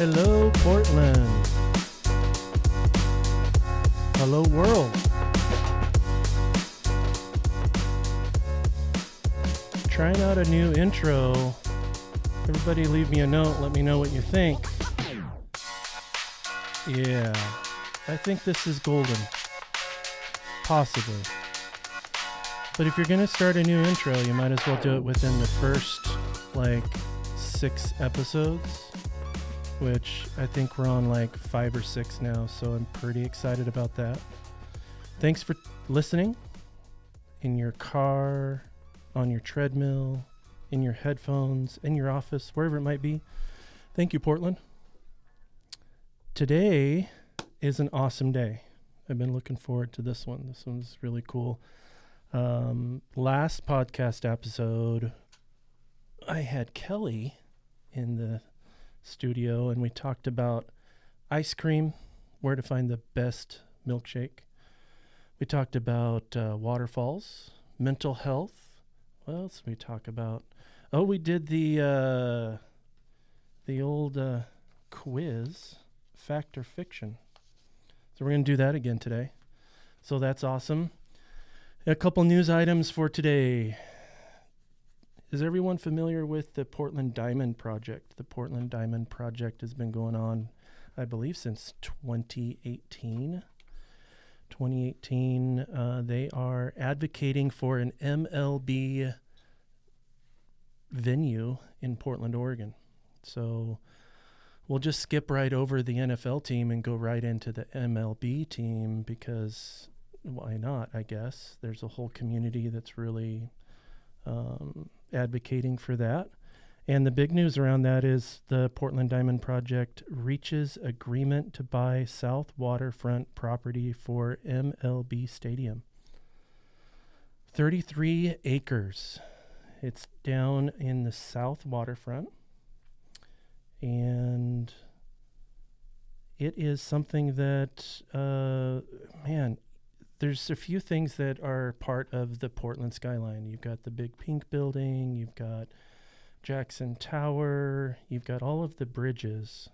Hello, Portland. Hello, world. Trying out a new intro. Everybody leave me a note. Let me know what you think. Yeah, I think this is golden. Possibly. But if you're going to start a new intro, you might as well do it within the first, 6 episodes. Which I think we're on 5 or 6 now, so I'm pretty excited about that. Thanks for listening in your car, on your treadmill, in your headphones, in your office, wherever it might be. Thank you, Portland. Today is an awesome day. I've been looking forward to this one. This one's really cool. Last podcast episode, I had Kelly in the studio and we talked about ice cream, where to find the best milkshake. We talked about waterfalls, mental health. What else did we talk about? Oh, we did the old quiz, fact or fiction. So we're going to do that again today. So that's awesome. A couple news items for today. Is everyone familiar with the Portland Dimond project? The Portland Dimond project has been going on, I believe, since 2018. They are advocating for an MLB venue in Portland, Oregon. So we'll just skip right over the NFL team and go right into the MLB team because why not, I guess. There's a whole community that's really advocating for that. And the big news around that is the Portland Dimond project reaches agreement to buy South Waterfront property for MLB Stadium. 33 acres. It's down in the South Waterfront. And it is something that, there's a few things that are part of the Portland skyline. You've got the big pink building, you've got Jackson Tower, you've got all of the bridges.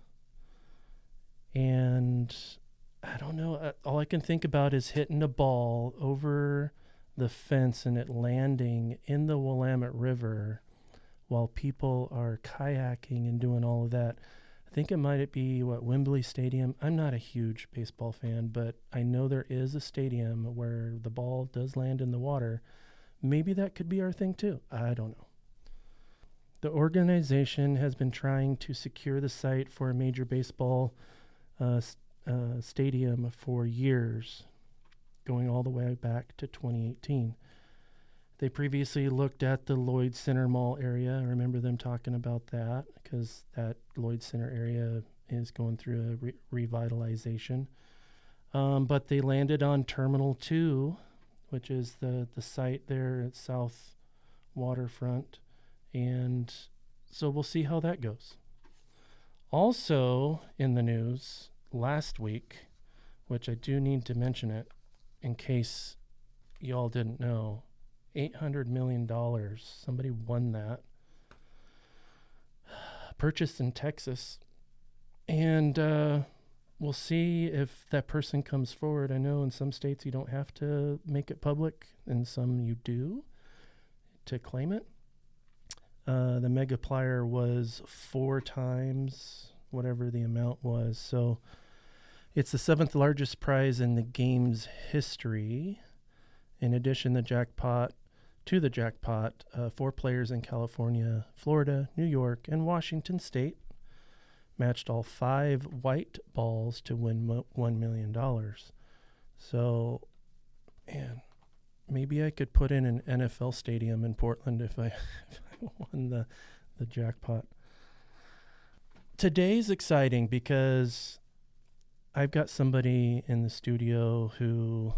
And I don't know, all I can think about is hitting a ball over the fence and it landing in the Willamette River while people are kayaking and doing all of that. I think it might be, Wembley Stadium. I'm not a huge baseball fan, but I know there is a stadium where the ball does land in the water. Maybe that could be our thing too. I don't know. The organization has been trying to secure the site for a major baseball stadium for years, going all the way back to 2018. They previously looked at the Lloyd Center Mall area. I remember them talking about that because that Lloyd Center area is going through a revitalization. But they landed on Terminal 2, which is the site there at South Waterfront. And so we'll see how that goes. Also in the news last week, which I do need to mention it in case y'all didn't know, $800 million. Somebody won that. Purchased in Texas. And we'll see if that person comes forward. I know in some states you don't have to make it public, and some you do to claim it. The megaplier was 4 times whatever the amount was. So it's the 7th largest prize in the game's history. In addition, the jackpot, 4 players in California, Florida, New York, and Washington State matched all 5 white balls to win $1 million. So, man, maybe I could put in an NFL stadium in Portland if I won the jackpot. Today's exciting because I've got somebody in the studio who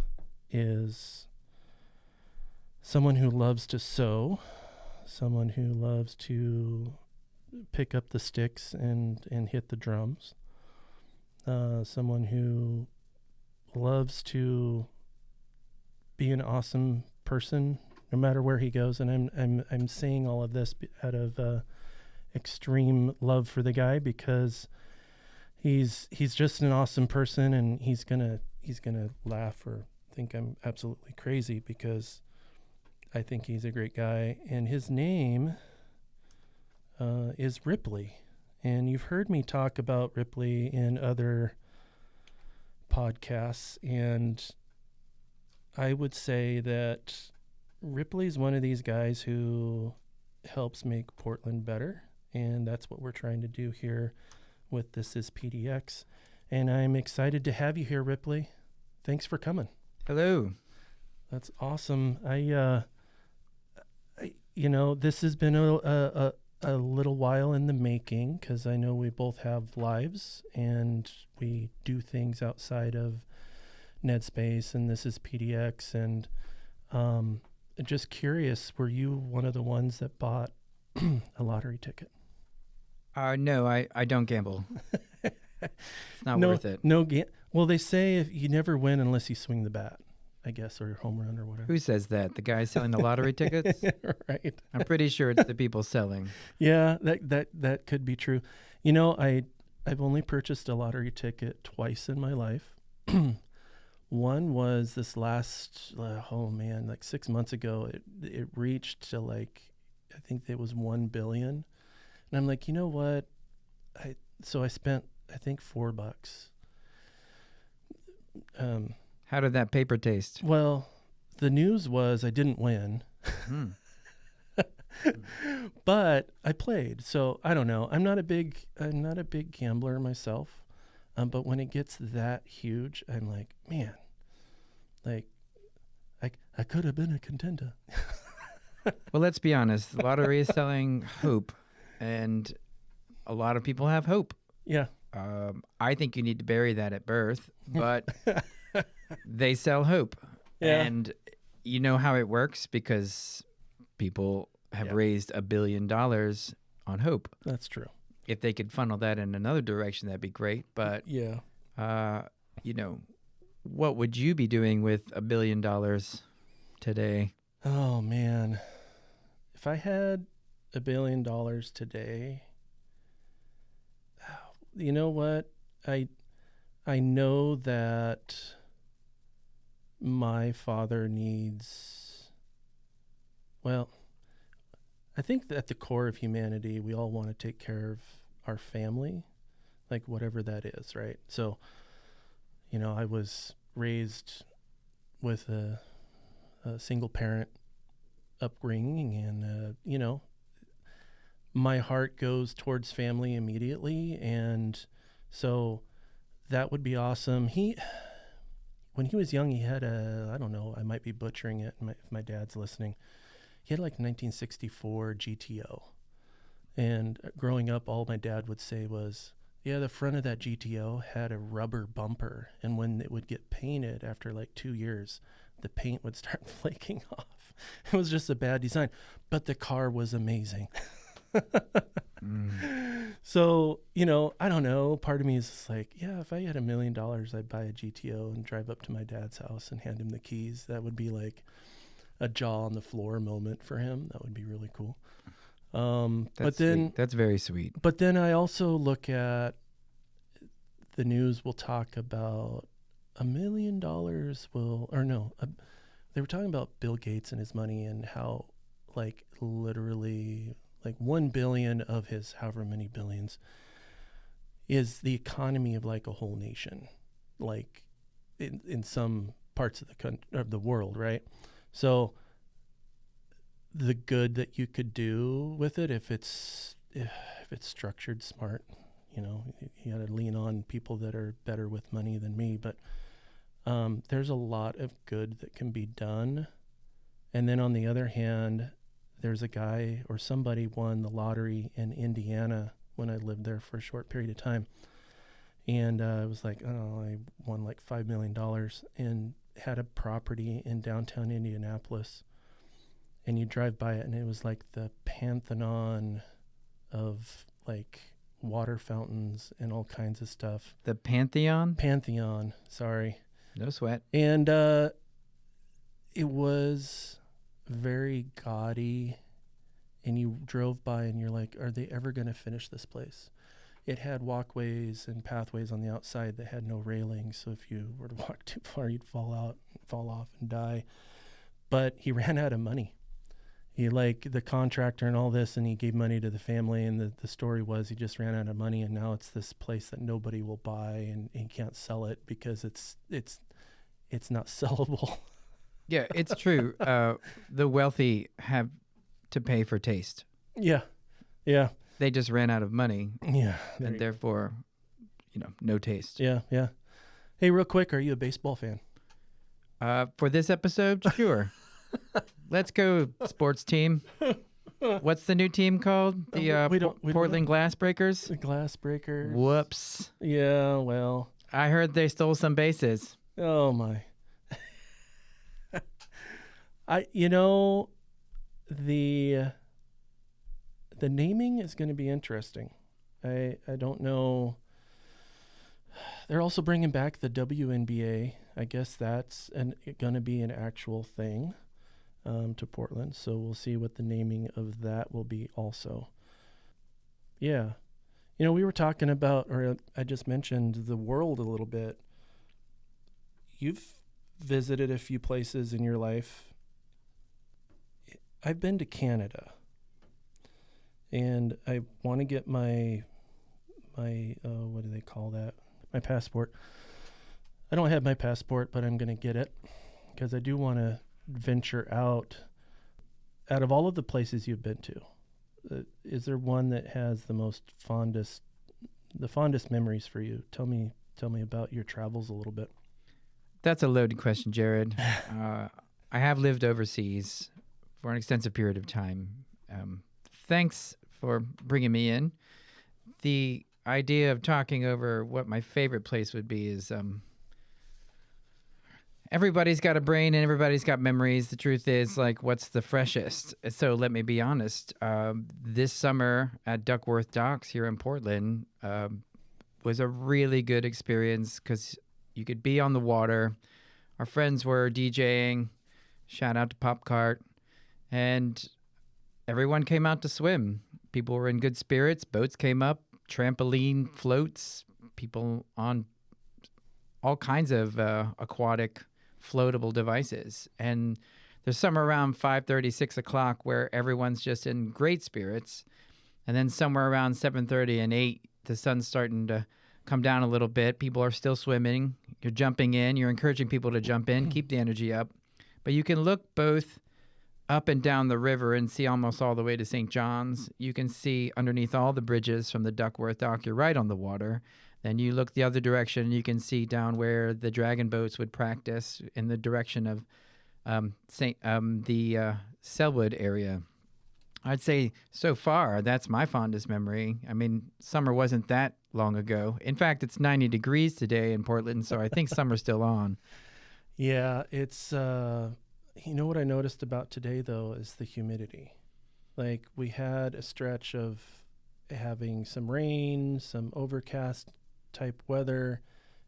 is someone who loves to sew, someone who loves to pick up the sticks and hit the drums, someone who loves to be an awesome person no matter where he goes. And I'm saying all of this out of extreme love for the guy because he's just an awesome person, and he's gonna laugh or think I'm absolutely crazy because I think he's a great guy, and his name is Ripley. And you've heard me talk about Ripley in other podcasts, and I would say that Ripley's one of these guys who helps make Portland better, and that's what we're trying to do here with This Is PDX. And I'm excited to have you here, Ripley. Thanks for coming. Hello. That's awesome. This has been a little while in the making because I know we both have lives and we do things outside of NetSpace and This Is PDX. And just curious, were you one of the ones that bought a lottery ticket? No, I don't gamble. It's not worth it. Well, they say if you never win unless you swing the bat, I guess, or home run or whatever. Who says that? The guy selling the lottery tickets? Right. I'm pretty sure it's the people selling. Yeah, that could be true. I've only purchased a lottery ticket twice in my life. One was this last, 6 months ago. It reached to I think it was 1 billion. And I'm like, you know what? So I spent, I think, $4. How did that paper taste? Well, the news was I didn't win. But I played. So I don't know. I'm not a big gambler myself. But when it gets that huge, I'm like, man, I could have been a contender. Well, let's be honest. The lottery is selling hope, and a lot of people have hope. Yeah. I think you need to bury that at birth, but they sell hope. Yeah. And you know how it works because people have raised $1 billion on hope. That's true. If they could funnel that in another direction, that'd be great. But, yeah. What would you be doing with $1 billion today? Oh, man. If I had $1 billion today, you know what? I know that my father needs, I think that at the core of humanity, we all want to take care of our family, like whatever that is, right? So, I was raised with a single parent upbringing, and, my heart goes towards family immediately. And so that would be awesome. When he was young, he had I don't know, I might be butchering it if my dad's listening. He had 1964 GTO. And growing up, all my dad would say was, yeah, the front of that GTO had a rubber bumper. And when it would get painted after 2 years, the paint would start flaking off. It was just a bad design. But the car was amazing. So, I don't know. Part of me is just if I had $1 million, I'd buy a GTO and drive up to my dad's house and hand him the keys. That would be a jaw on the floor moment for him. That would be really cool. That's sweet. That's very sweet. But then I also look at the news will talk about $1 million they were talking about Bill Gates and his money and how literally 1 billion of his however many billions is the economy of a whole nation, in some parts of the world, right? So the good that you could do with it, if it's structured smart, you got to lean on people that are better with money than me. But there's a lot of good that can be done. And then on the other hand, there's a guy or somebody won the lottery in Indiana when I lived there for a short period of time. And it was I won $5 million and had a property in downtown Indianapolis. And you drive by it and it was the Pantheon of water fountains and all kinds of stuff. The Pantheon? Pantheon, sorry. No sweat. And it was very gaudy, and you drove by and you're are they ever going to finish this place? it had walkways and pathways on the outside that had no railings. So if you were to walk too far, you'd fall off and die. But he ran out of money. He the contractor and all this, and he gave money to the family. And the story was he just ran out of money, and now it's this place that nobody will buy, and he can't sell it because it's not sellable. Yeah, it's true. The wealthy have to pay for taste. Yeah. They just ran out of money. Yeah. And therefore, no taste. Yeah. Hey, real quick, are you a baseball fan? For this episode, sure. Let's go, sports team. What's the new team called? The Portland Glassbreakers? The Glassbreakers. Whoops. Yeah, well. I heard they stole some bases. Oh, my. The naming is going to be interesting. I don't know. They're also bringing back the WNBA. I guess that's going to be an actual thing to Portland. So we'll see what the naming of that will be also. Yeah. We were talking about, or I just mentioned the world a little bit. You've visited a few places in your life. I've been to Canada. And I want to get my what do they call that? My passport. I don't have my passport, but I'm going to get it because I do want to venture out. Out of all of the places you've been to, is there one that has the fondest memories for you? Tell me about your travels a little bit. That's a loaded question, Jared. I have lived overseas for an extensive period of time. Thanks for bringing me in. The idea of talking over what my favorite place would be is everybody's got a brain and everybody's got memories. The truth is, what's the freshest? So let me be honest. This summer at Duckworth Docks here in Portland was a really good experience because you could be on the water. Our friends were DJing. Shout out to Pop Cart. And everyone came out to swim. People were in good spirits. Boats came up, trampoline floats, people on all kinds of aquatic floatable devices. And there's somewhere around 5:30, 6 o'clock where everyone's just in great spirits. And then somewhere around 7:30 and 8, the sun's starting to come down a little bit. People are still swimming. You're jumping in. You're encouraging people to jump in, keep the energy up. But you can look both up and down the river and see almost all the way to St. John's. You can see underneath all the bridges from the Duckworth Dock. You're right on the water. Then you look the other direction and you can see down where the dragon boats would practice in the direction of the Selwood area. I'd say so far, that's my fondest memory. I mean, summer wasn't that long ago. In fact, it's 90 degrees today in Portland, so I think summer's still on. Yeah, it's... what I noticed about today, though, is the humidity. We had a stretch of having some rain, some overcast type weather,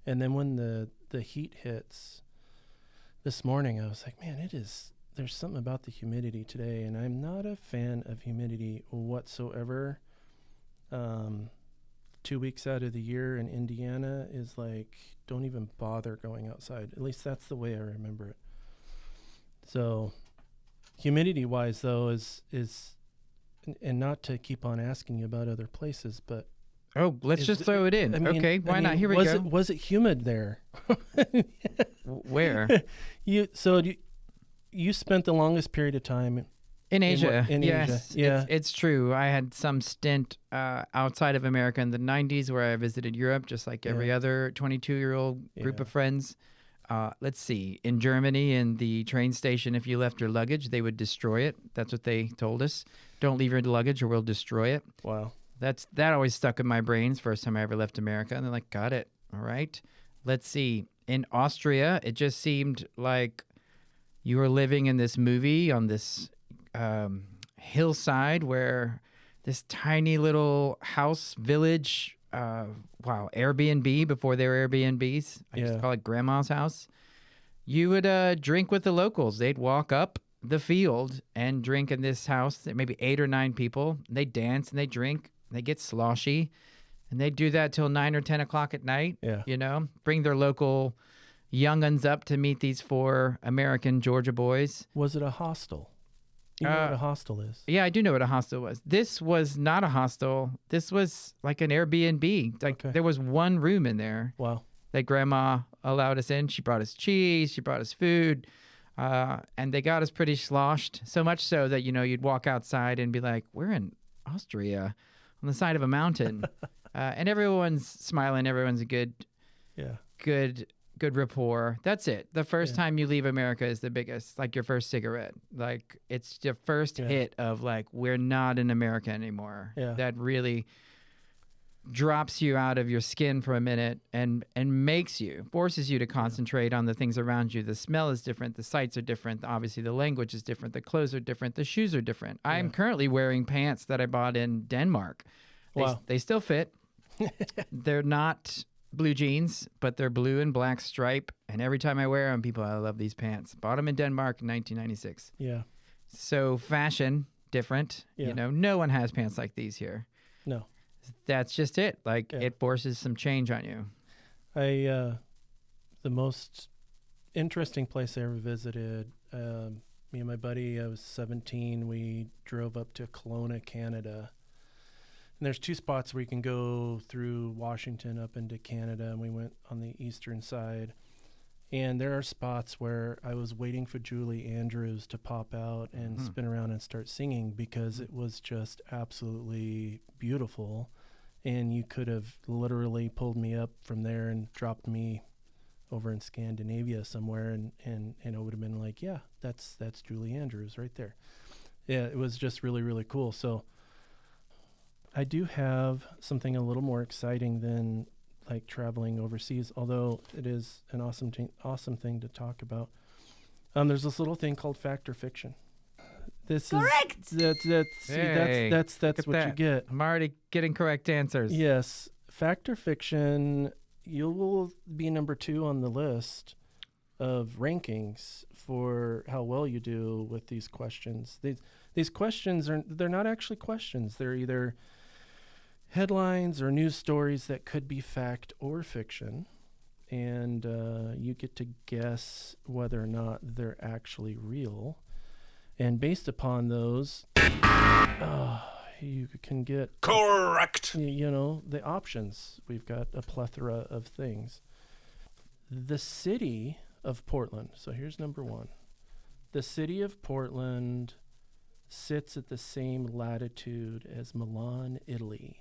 and then when the heat hits this morning, I was like, man, there's something about the humidity today, and I'm not a fan of humidity whatsoever. 2 weeks out of the year in Indiana is don't even bother going outside. At least that's the way I remember it. So humidity-wise, though, is and not to keep on asking you about other places, but... Oh, let's just throw it in. Okay, why not? Here we go. Was it humid there? Where? You spent the longest period of time in Asia. Yes, Asia. Yeah, it's true. I had some stint outside of America in the 90s where I visited Europe, just like every other 22-year-old group of friends. Let's see. In Germany, in the train station, if you left your luggage, they would destroy it. That's what they told us. Don't leave your luggage or we'll destroy it. Wow. That always stuck in my brains first time I ever left America. And they're like, got it. All right. Let's see. In Austria, it just seemed like you were living in this movie on this hillside where this tiny little house village, Airbnb before they were Airbnbs. I used to call it Grandma's house. You would drink with the locals. They'd walk up the field and drink in this house. Maybe 8 or 9 people. They dance and they drink. They get sloshy. And they do that till 9 or 10 o'clock at night. Yeah. You know, bring their local younguns up to meet these 4 American Georgia boys. Was it a hostel? You know what a hostel is? Yeah, I do know what a hostel was. This was not a hostel. This was like an Airbnb. Like there was one room in there. Wow. That grandma allowed us in. She brought us cheese. She brought us food. And they got us pretty sloshed. So much so that, you know, you'd walk outside and be like, we're in Austria on the side of a mountain. And everyone's smiling. Everyone's a good rapport. That's it. The first time you leave America is the biggest, like your first cigarette. Like it's your first hit of like, we're not in America anymore. Yeah. That really drops you out of your skin for a minute and forces you to concentrate on the things around you. The smell is different. The sights are different. Obviously, the language is different. The clothes are different. The shoes are different. Yeah. I'm currently wearing pants that I bought in Denmark. They still fit. They're not blue jeans, but they're blue and black stripe. And every time I wear them, people, I love these pants. Bought them in Denmark in 1996. Yeah. So fashion, different. Yeah. You know, no one has pants like these here. No. That's just it. Like it forces some change on you. The most interesting place I ever visited, me and my buddy, I was 17, we drove up to Kelowna, Canada. And there's 2 spots where you can go through Washington up into Canada, and we went on the eastern side. And there are spots where I was waiting for Julie Andrews to pop out and spin around and start singing because it was just absolutely beautiful. And you could have literally pulled me up from there and dropped me over in Scandinavia somewhere, and it would have been like, yeah, that's Julie Andrews right there. Yeah, it was just really, really cool. So I do have something a little more exciting than like traveling overseas, although it is an awesome thing to talk about. There's this little thing called fact or fiction. This correct. That's what you get. I'm already getting correct answers. Yes, fact or fiction. You will be number 2 on the list of rankings for how well you do with these questions. These questions they're not actually questions. They're either headlines or news stories that could be fact or fiction, and you get to guess whether or not they're actually real. And based upon those, you can get correct. You know, the options. We've got a plethora of things. The city of Portland. So here's number 1. The city of Portland sits at the same latitude as Milan, Italy.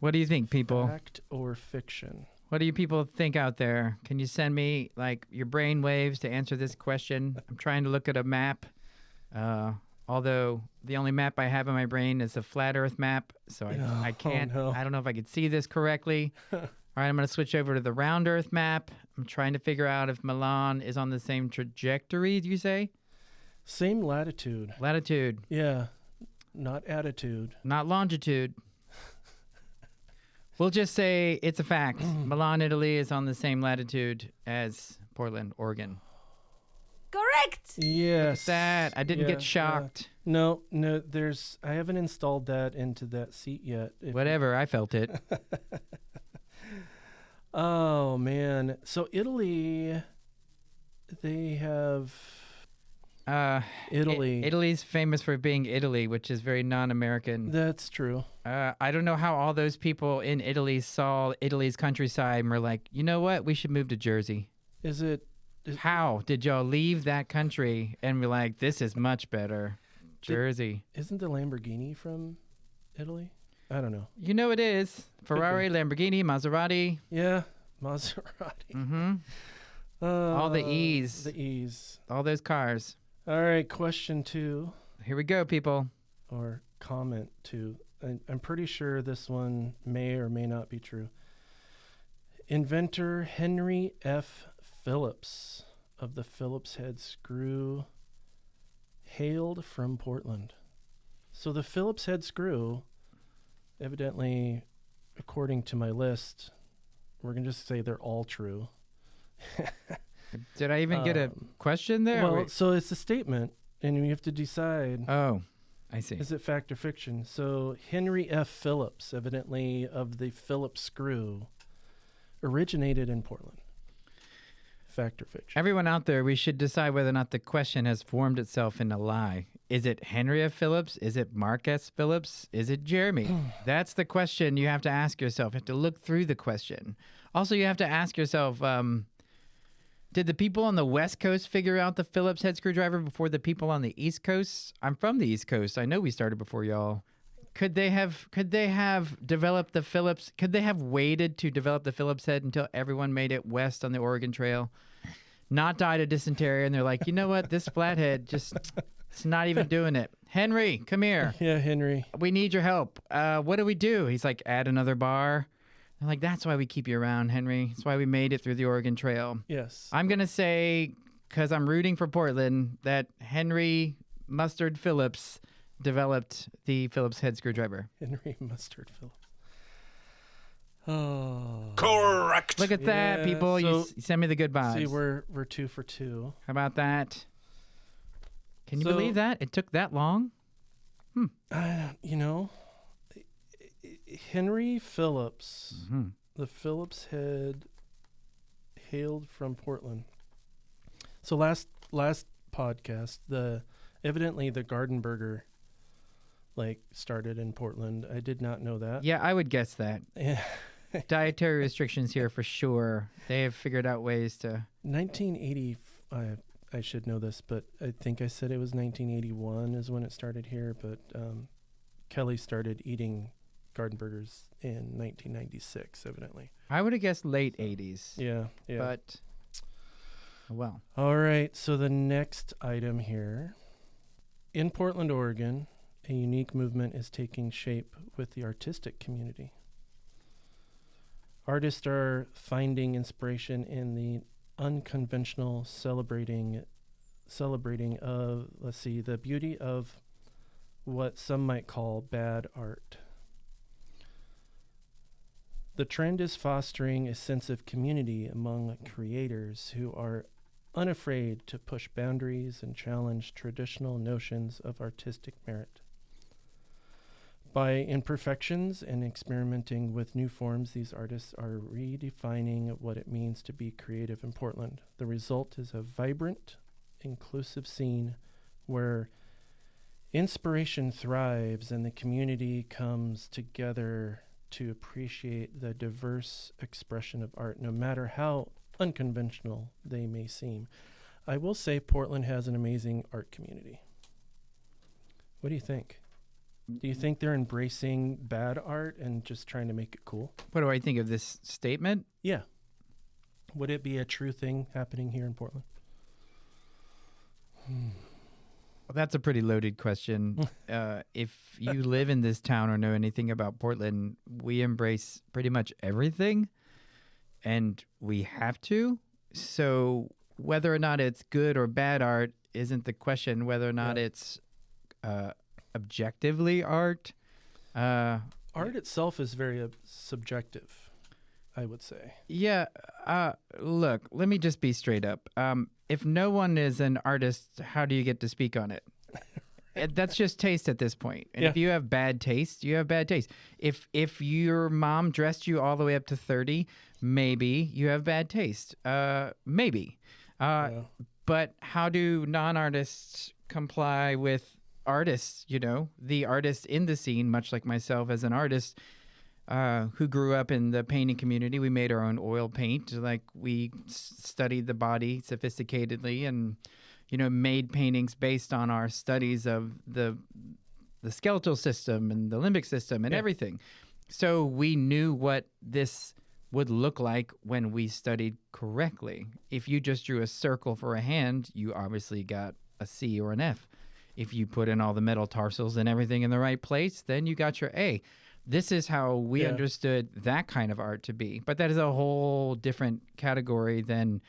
What do you think, people? Fact or fiction? What do you people think out there? Can you send me like your brain waves to answer this question? I'm trying to look at a map. Although the only map I have in my brain is a flat Earth map, so I can't. I don't know if I could see this correctly. All right, I'm going to switch over to the round Earth map. I'm trying to figure out if Milan is on the same trajectory. Do you say? Same latitude. Latitude. Yeah, not attitude. Not longitude. We'll just say it's a fact. Milan, Italy is on the same latitude as Portland, Oregon. Correct. Yes. That I didn't get shocked. No, I haven't installed that into that seat yet. Whatever, I felt it. Oh man. So Italy, they have Italy. Italy's famous for being Italy, which is very non-American. That's true. I don't know how all those people in Italy saw Italy's countryside and were like, you know what? We should move to Jersey. How did y'all leave that country and be like, this is much better? Jersey. Isn't the Lamborghini from Italy? I don't know. You know it is. Ferrari, Lamborghini, Maserati. Yeah, Maserati. Mm-hmm. All the E's. The E's. All those cars. All right, question 2. Here we go, people. Or comment 2. I'm pretty sure this one may or may not be true. Inventor Henry F. Phillips of the Phillips head screw hailed from Portland. So the Phillips head screw, evidently, according to my list, we're going to just say they're all true. Did I even get a question there? Well, so it's a statement, and you have to decide. Oh. I see. Is it fact or fiction? So Henry F. Phillips, evidently of the Phillips screw, originated in Portland. Fact or fiction? Everyone out there, we should decide whether or not the question has formed itself in a lie. Is it Henry F. Phillips? Is it Mark S. Phillips? Is it Jeremy? That's the question you have to ask yourself. You have to look through the question. Also, you have to ask yourself, did the people on the West Coast figure out the Phillips head screwdriver before the people on the East Coast? I'm from the East Coast. I know we started before y'all. Could they have developed the Phillips? Could they have waited to develop the Phillips head until everyone made it west on the Oregon Trail? Not died of dysentery, and they're like, you know what? This flathead it's not even doing it. Henry, come here. Yeah, Henry. We need your help. What do we do? He's like, add another bar. I'm like, that's why we keep you around, Henry. That's why we made it through the Oregon Trail. Yes. I'm going to say, because I'm rooting for Portland, that Henry Mustard Phillips developed the Phillips head screwdriver. Henry Mustard Phillips. Oh. Correct. Look at that, Yeah, people. You so- send me the good vibes. See, we're 2 for 2. How about that? Can you So- believe that? It took that long? You know, Henry Phillips, Mhm. the Phillips head, hailed from Portland. So last podcast, evidently the Garden Burger started in Portland. I did not know that. Yeah, I would guess that. Yeah. Dietary restrictions here for sure. They have figured out ways to... 1980. I should know this, but I think I said it was 1981 is when it started here. But Kelly started eating Garden Burgers in 1996, evidently. I would have guessed late 80s. Yeah. But, well. All right, so the next item here. In Portland, Oregon, a unique movement is taking shape with the artistic community. Artists are finding inspiration in the unconventional celebrating of, the beauty of what some might call bad art. The trend is fostering a sense of community among creators who are unafraid to push boundaries and challenge traditional notions of artistic merit. By imperfections and experimenting with new forms, these artists are redefining what it means to be creative in Portland. The result is a vibrant, inclusive scene where inspiration thrives and the community comes together to appreciate the diverse expression of art, no matter how unconventional they may seem. I will say Portland has an amazing art community. What do you think? Do you think they're embracing bad art and just trying to make it cool? What do I think of this statement? Yeah. Would it be a true thing happening here in Portland? Well, that's a pretty loaded question. If you live in this town or know anything about Portland, we embrace pretty much everything, and we have to. So whether or not it's good or bad art isn't the question. Whether or not it's objectively art. Art itself is very subjective, I would say. Yeah. Look, let me just be straight up. If no one is an artist, how do you get to speak on it? That's just taste at this point. And if you have bad taste, you have bad taste. If your mom dressed you all the way up to 30, maybe you have bad taste. Maybe. But how do non-artists comply with artists, the artists in the scene, much like myself as an artist who grew up in the painting community? We made our own oil paint. Like we studied the body sophisticatedly and, made paintings based on our studies of the skeletal system and the limbic system and everything. So we knew what this would look like when we studied correctly. If you just drew a circle for a hand, you obviously got a C or an F. If you put in all the metal tarsals and everything in the right place, then you got your A. This is how we understood that kind of art to be. But that is a whole different category than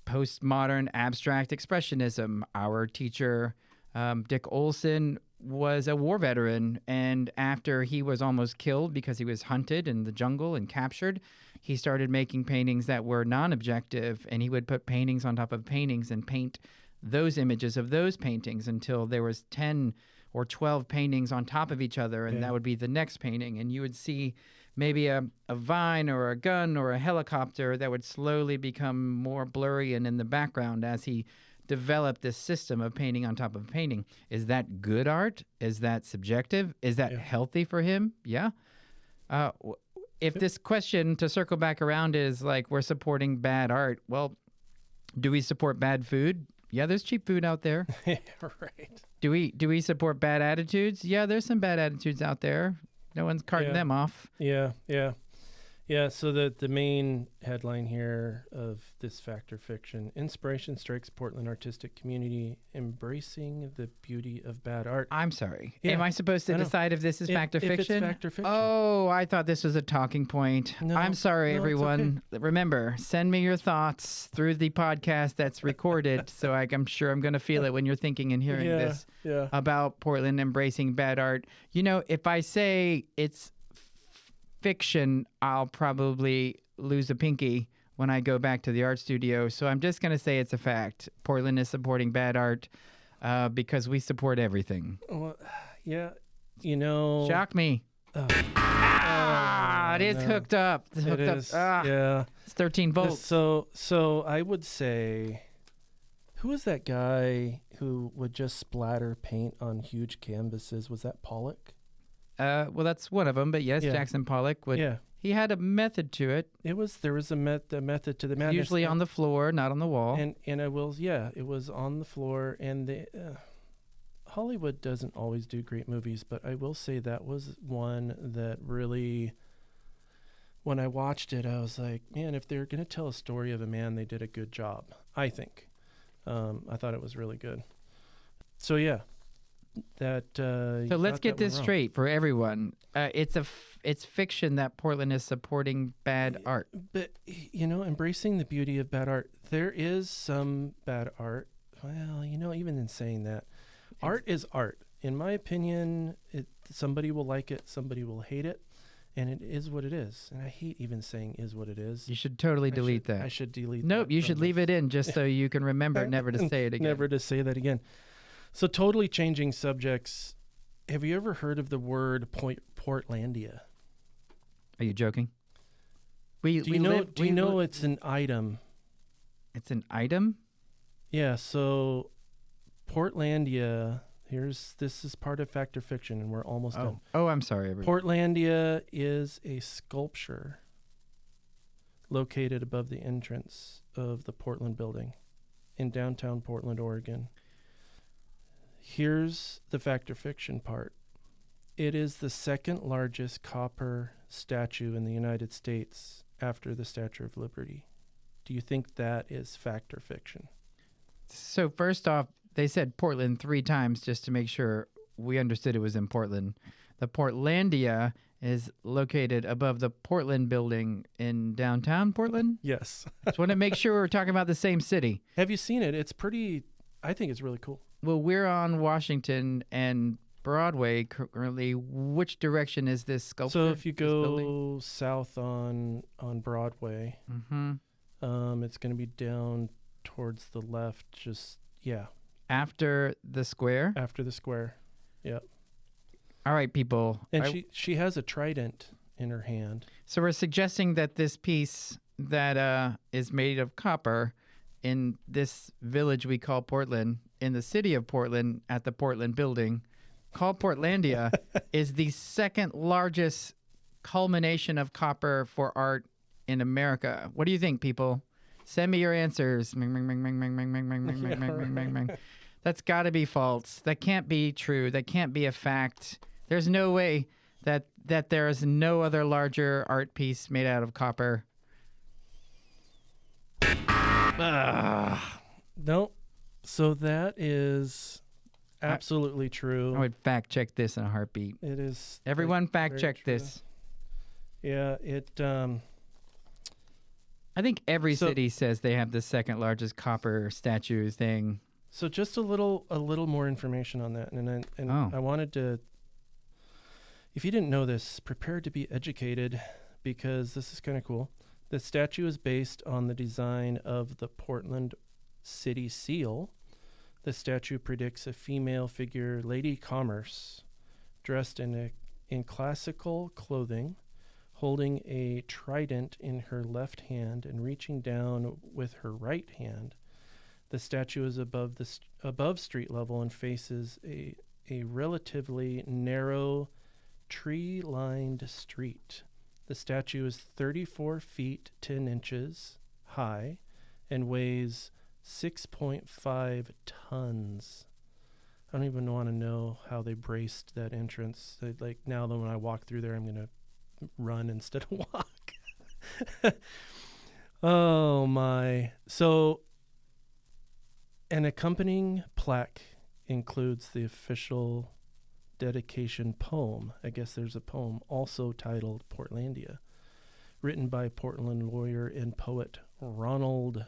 postmodern abstract expressionism. Our teacher, Dick Olson, was a war veteran, and after he was almost killed because he was hunted in the jungle and captured, he started making paintings that were non-objective, and he would put paintings on top of paintings and paint those images of those paintings until there was 10 or 12 paintings on top of each other, and Yeah. that would be the next painting. And you would see maybe a vine or a gun or a helicopter that would slowly become more blurry and in the background as he developed this system of painting on top of painting. Is that good art? Is that subjective? Is that Yeah. healthy for him? Yeah. If this question, to circle back around, is like we're supporting bad art, well, do we support bad food? Yeah, there's cheap food out there. Right. Do we support bad attitudes? Yeah, there's some bad attitudes out there. No one's carting Yeah. them off. Yeah. So the main headline here of this fact or fiction: inspiration strikes Portland artistic community embracing the beauty of bad art. I'm sorry. Yeah, Am I supposed to I know. decide if this is fact or If it's fiction? fact or fiction. Oh, I thought this was a talking point. No, I'm sorry, no, it's everyone. Remember, send me your thoughts through the podcast that's recorded, so I'm sure I'm going to feel it when you're thinking and hearing this Yeah. about Portland embracing bad art. You know, if I say it's fiction, I'll probably lose a pinky when I go back to the art studio. So I'm just going to say it's a fact. Portland is supporting bad art because we support everything. Well, yeah. You know. Shock me. Oh. It is no. hooked up. It's It hooked is. up. Yeah. It's 13 volts. So I would say, who was that guy who would just splatter paint on huge canvases? Was that Pollock? Well, that's one of them. But yes, Yeah. Jackson Pollock would. Yeah. He had a method to it. There was a method to the madness. Usually on the floor, not on the wall. And I will, it was on the floor. And Hollywood doesn't always do great movies, but I will say that was one that really, when I watched it, I was like, man, if they're going to tell a story of a man, they did a good job, I think. I thought it was really good. So, yeah. So let's get this straight for everyone. It's fiction that Portland is supporting bad art. But, embracing the beauty of bad art, there is some bad art. Well, even in saying that, art is art. In my opinion, somebody will like it, somebody will hate it, and it is what it is. And I hate even saying is what it is. You should totally delete that. I should delete Nope, that you from should leave this. it in just so you can remember never to say it again. Never to say that again. So totally changing subjects. Have you ever heard of the word Portlandia? Are you joking? Do you know it's an item? It's an item? Yeah, so Portlandia, this is part of fact or fiction, and we're almost done. Oh, I'm sorry, everyone. Portlandia is a sculpture located above the entrance of the Portland building in downtown Portland, Oregon. Here's the fact or fiction part. It is the second largest copper statue in the United States after the Statue of Liberty. Do you think that is fact or fiction? So first off, they said Portland 3 times just to make sure we understood it was in Portland. The Portlandia is located above the Portland building in downtown Portland. Yes. Just want to make sure we're talking about the same city. Have you seen it? I think it's really cool. Well, we're on Washington and Broadway currently. Which direction is this sculpture? So if you go south on Broadway, it's going to be down towards the left, after the square. after the square. Yep. All right, people. And she has a trident in her hand. So we're suggesting that this piece that is made of copper in this village we call Portland, in the city of Portland, at the Portland building, called Portlandia, is the second largest culmination of copper for art in America. What do you think, people? Send me your answers. That's got to be false. That can't be true. That can't be a fact. There's no way that there is no other larger art piece made out of copper. No. So that is absolutely true. I would fact check this in a heartbeat. It is. Everyone fact very check true. this. Yeah, I think every city says they have the second largest copper statue thing. So just a little more information on that, and I wanted to. If you didn't know this, prepare to be educated, because this is kind of cool. The statue is based on the design of the Portland City Seal, The statue predicts a female figure, Lady Commerce, dressed in classical clothing, holding a trident in her left hand and reaching down with her right hand. The statue is above street level and faces a relatively narrow, tree-lined street. The statue is 34 feet 10 inches high and weighs 6.5 tons. I don't even want to know how they braced that entrance. Like now that when I walk through there, I'm going to run instead of walk. Oh my. So an accompanying plaque includes the official dedication poem. I guess there's a poem also titled Portlandia, written by Portland lawyer and poet Ronald,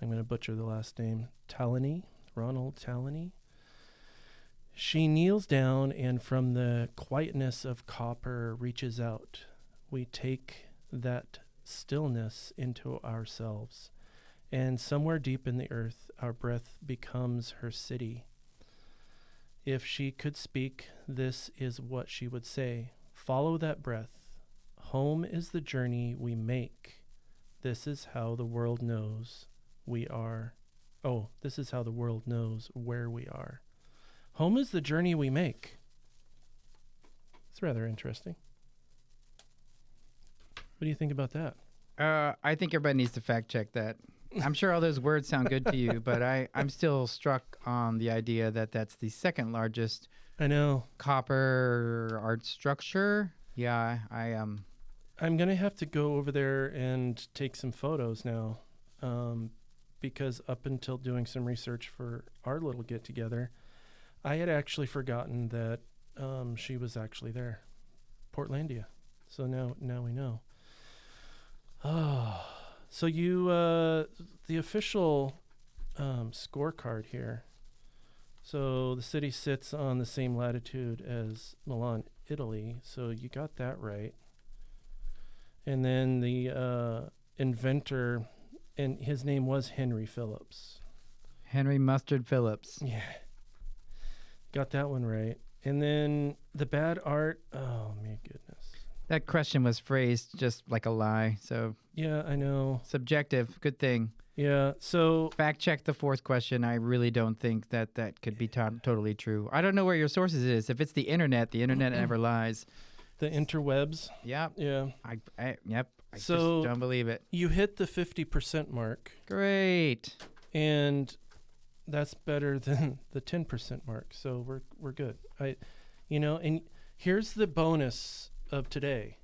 I'm going to butcher the last name, Talany, Ronald Talany. She kneels down and from the quietness of copper reaches out. We take that stillness into ourselves, and somewhere deep in the earth, our breath becomes her city. If she could speak, this is what she would say. Follow that breath. Home is the journey we make. This is how the world knows we are. Oh, this is how the world knows where we are. Home is the journey we make. It's rather interesting. What do you think about that? I think everybody needs to fact check that. I'm sure all those words sound good to you, but I'm still struck on the idea that that's the second largest I know. copper art structure. Yeah, I'm going to have to go over there and take some photos now, because up until doing some research for our little get-together, I had actually forgotten that she was actually there, Portlandia. So now we know. Oh, so you the official scorecard here. So the city sits on the same latitude as Milan, Italy. So you got that right. And then the inventor, and his name was Henry Phillips. Henry Mustard Phillips. Yeah. Got that one right. And then the bad art, oh my goodness. That question was phrased just like a lie, so Yeah, I know. subjective. Good thing. Yeah, so Fact check the fourth question. I really don't think that could be totally true. I don't know where your sources is. If it's the internet never lies. the interwebs. Yep. Yeah. Yep. I So- just don't believe it. You hit the 50% mark, Great. and that's better than the 10% mark. So we're good. And here's the bonus of today.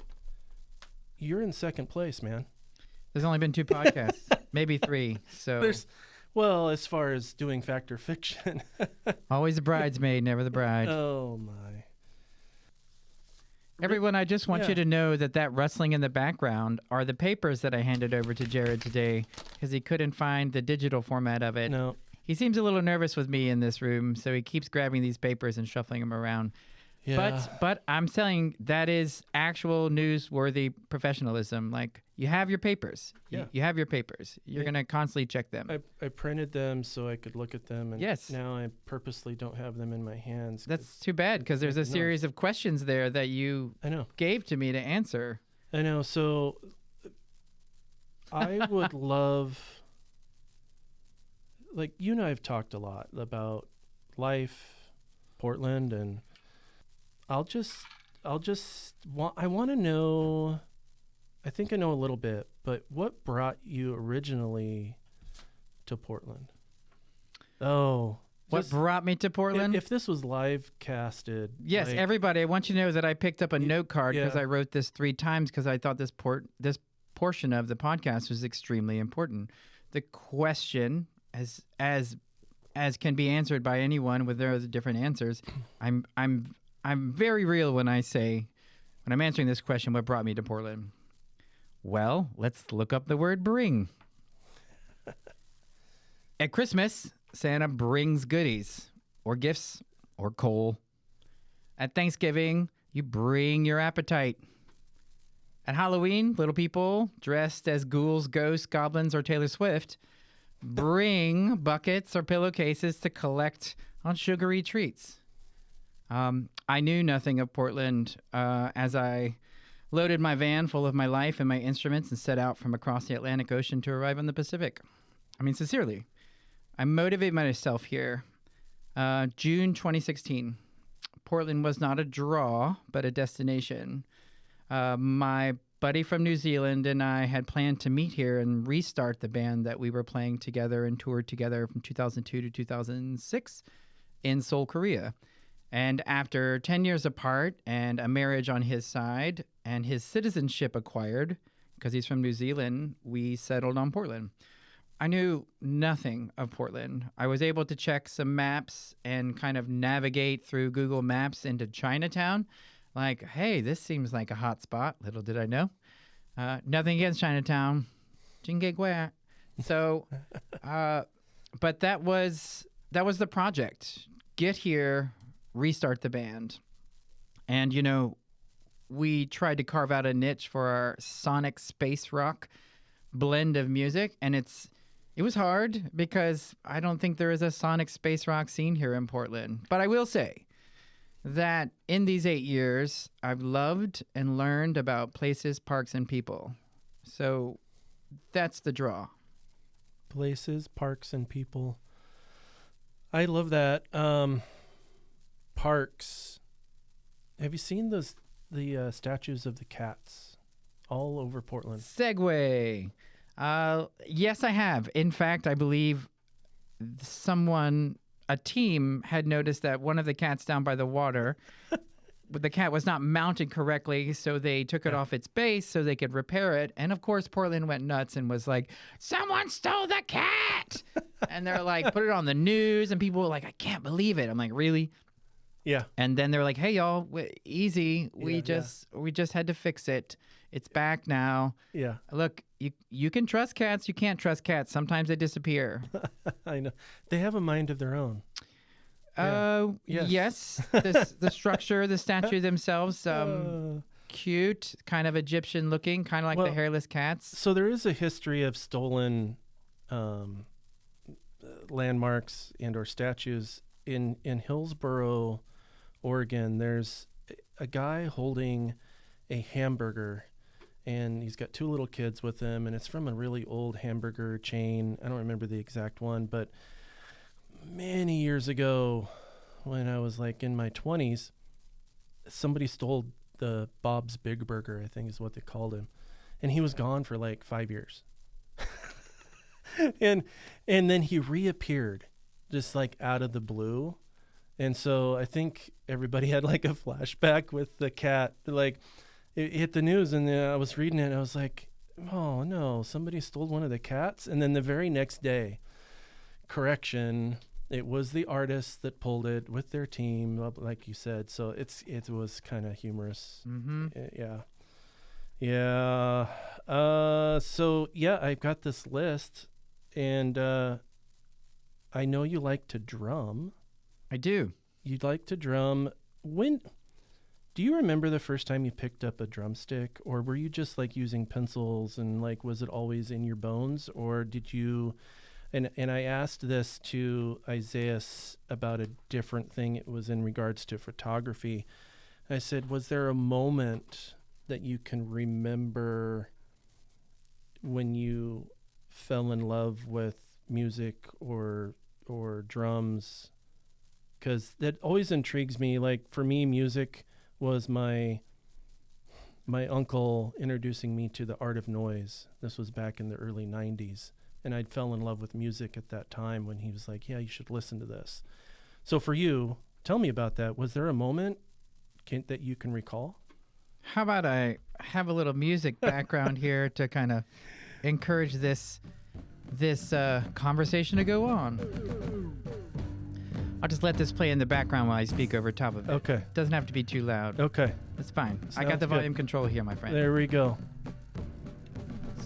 You're in second place, man. There's only been 2 podcasts, maybe 3. So Well, as far as doing fact or fiction. always the bridesmaid, never the bride. Oh my. Everyone, I just want Yeah. you to know that rustling in the background are the papers that I handed over to Jared today because he couldn't find the digital format of it. No. He seems a little nervous with me in this room, so he keeps grabbing these papers and shuffling them around. Yeah. But I'm saying that is actual newsworthy professionalism. Like, you have your papers. Yeah. You have your papers. You're Yeah. going to constantly check them. I printed them so I could look at them, and Yes. now I purposely don't have them in my hands. 'cause That's too bad because there's a taking series of questions there that you I know. gave to me to answer. I know. So I would love, like, you and I have talked a lot about life, Portland, and I want to know, I think I know a little bit, but what brought you originally to Portland? Oh, What just- brought me to Portland? if this was live casted. Yes, like, everybody. I want you to know that I picked up a note card because yeah. I wrote this 3 times because I thought this portion of the podcast was extremely important. The question, as can be answered by anyone with their different answers, I'm very real when I say, when I'm answering this question, what brought me to Portland? Well, let's look up the word bring. At Christmas, Santa brings goodies or gifts or coal. At Thanksgiving, you bring your appetite. At Halloween, little people dressed as ghouls, ghosts, goblins, or Taylor Swift bring buckets or pillowcases to collect on sugary treats. I knew nothing of Portland as I loaded my van full of my life and my instruments and set out from across the Atlantic Ocean to arrive on the Pacific. I mean, sincerely, I motivated myself here. June 2016. Portland was not a draw, but a destination. My buddy from New Zealand and I had planned to meet here and restart the band that we were playing together and toured together from 2002 to 2006 in Seoul, Korea. And after 10 years apart and a marriage on his side and his citizenship acquired, because he's from New Zealand, we settled on Portland. I knew nothing of Portland. I was able to check some maps and kind of navigate through Google Maps into Chinatown. Like, hey, this seems like a hot spot. Little did I know. Nothing against Chinatown. Jingegwe. So, but that was the project. Get here, restart the band. And, you know, we tried to carve out a niche for our sonic space rock blend of music. And it was hard because I don't think there is a sonic space rock scene here in Portland. But I will say that in these 8 years, I've loved and learned about places, parks, and people. So that's the draw. Places, parks, and people. I love that. Parks. Have you seen the statues of the cats all over Portland? Segway. Yes, I have. In fact, I believe a team had noticed that one of the cats down by the water, the cat was not mounted correctly, so they took it off its base so they could repair it. And of course, Portland went nuts and was like, someone stole the cat! And they're like, put it on the news, and people were like, I can't believe it. I'm like, really? Yeah. And then they're like, hey, y'all, easy. We just had to fix it. It's back now. Yeah. Look, you can trust cats. You can't trust cats. Sometimes they disappear. I know. They have a mind of their own. Yes. The structure, the statue themselves, cute, kind of Egyptian looking, kind of like the hairless cats. So there is a history of stolen landmarks and or statues. In Hillsboro, Oregon, there's a guy holding a hamburger, and he's got two little kids with him, and it's from a really old hamburger chain. I don't remember the exact one, but many years ago when I was like in my 20s, somebody stole the Bob's Big Burger, I think is what they called him, and he was gone for like 5 years. and then he reappeared just like out of the blue. And so I think everybody had like a flashback with the cat. Like it hit the news, and then I was reading it and I was like, oh no, somebody stole one of the cats. And then the very next day, correction, it was the artists that pulled it with their team, like you said. So it was kind of humorous. Mm-hmm. Yeah. So yeah, I've got this list, and I know you like to drum. I do. You'd like to drum. Do you remember the first time you picked up a drumstick, or were you just like using pencils, and like was it always in your bones, or did you? And I asked this to Isaiah about a different thing. It was in regards to photography. I said, was there a moment that you can remember when you fell in love with music or drums? Because that always intrigues me. Like for me, music was my uncle introducing me to the art of noise. This was back in the early 90s. And I fell in love with music at that time when he was like, yeah, you should listen to this. So for you, tell me about that. Was there a moment that you can recall? How about I have a little music background here to kind of encourage this conversation to go on. I'll just let this play in the background while I speak over top of it. Okay. Doesn't have to be too loud. Okay. That's fine. I Sounds got the good. volume control here, my friend. There we go.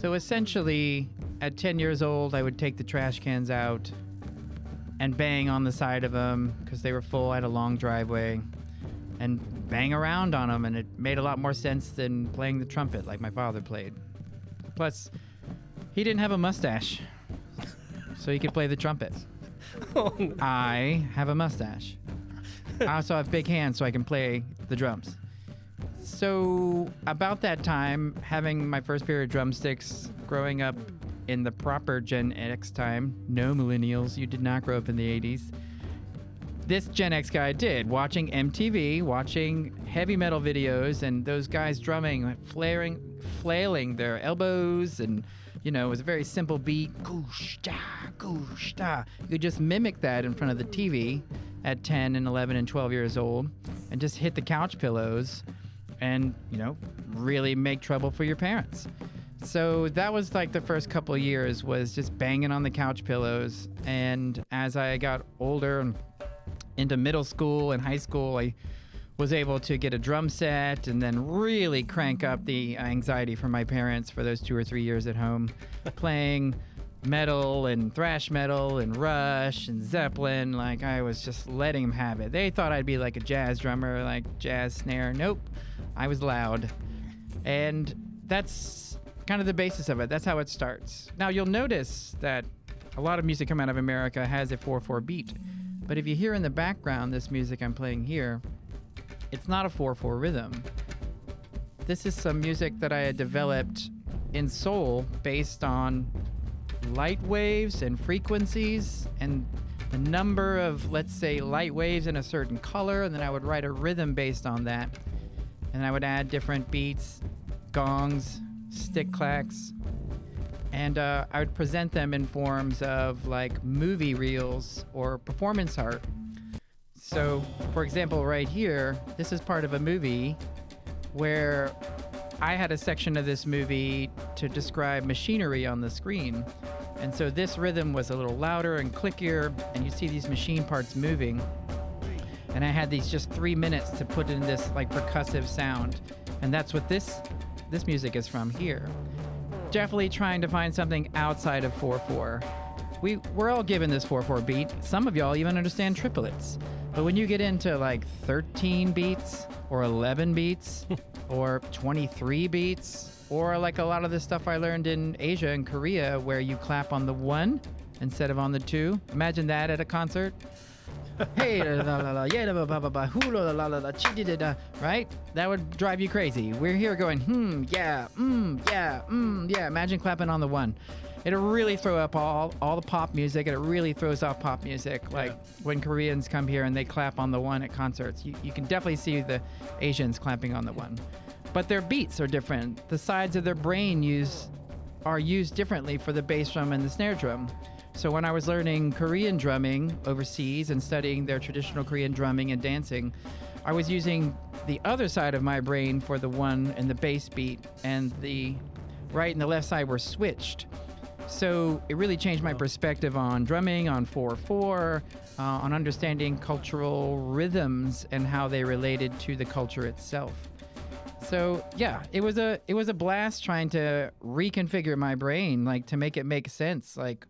So essentially, at 10 years old, I would take the trash cans out and bang on the side of them because they were full. I had a long driveway, and bang around on them, and it made a lot more sense than playing the trumpet like my father played. Plus, he didn't have a mustache. so he could play the trumpet. Oh, no. I have a mustache. I also have big hands so I can play the drums. So about that time, having my first pair of drumsticks, growing up in the proper Gen X time, no millennials, you did not grow up in the 80s. This Gen X guy did, watching MTV, watching heavy metal videos, and those guys drumming, flailing their elbows, and it was a very simple beat. Goosh da, goosh da. You could just mimic that in front of the TV at 10 and 11 and 12 years old, and just hit the couch pillows, and really make trouble for your parents. So that was like the first couple of years, was just banging on the couch pillows. And as I got older and into middle school and high school, I was able to get a drum set and then really crank up the anxiety for my parents for those 2 or 3 years at home, playing metal and thrash metal and Rush and Zeppelin. Like, I was just letting them have it. They thought I'd be like a jazz drummer, like jazz snare. Nope, I was loud. And that's kind of the basis of it. That's how it starts. Now, you'll notice that a lot of music coming out of America has a 4/4 beat. But if you hear in the background this music I'm playing here, it's not a 4/4 rhythm. This is some music that I had developed in soul based on light waves and frequencies and the number of, let's say, light waves in a certain color, and then I would write a rhythm based on that. And I would add different beats, gongs, stick clacks, and I would present them in forms of like movie reels or performance art. So, for example, right here, this is part of a movie where I had a section of this movie to describe machinery on the screen. And so this rhythm was a little louder and clickier, and you see these machine parts moving. And I had these just 3 minutes to put in this like percussive sound. And that's what this music is from here. Definitely trying to find something outside of 4/4. We're all given this 4/4 beat. Some of y'all even understand triplets. But when you get into like 13 beats or 11 beats or 23 beats, or like a lot of the stuff I learned in Asia and Korea where you clap on the 1 instead of on the 2. Imagine that at a concert. Hey, la la la, yeah, ba ba ba, hoo la la la la, chi da da, right? That would drive you crazy. We're here going, yeah, yeah, yeah. Imagine clapping on the 1. It'll really throw up all the pop music, and it really throws off pop music. Like when Koreans come here and they clap on the 1 at concerts, you can definitely see the Asians clapping on the 1. But their beats are different. The sides of their brain are used differently for the bass drum and the snare drum. So when I was learning Korean drumming overseas and studying their traditional Korean drumming and dancing, I was using the other side of my brain for the 1 and the bass beat, and the right and the left side were switched. So it really changed my perspective on drumming, on 4/4, on understanding cultural rhythms and how they related to the culture itself. So yeah, it was a blast trying to reconfigure my brain, like to make it make sense. Like,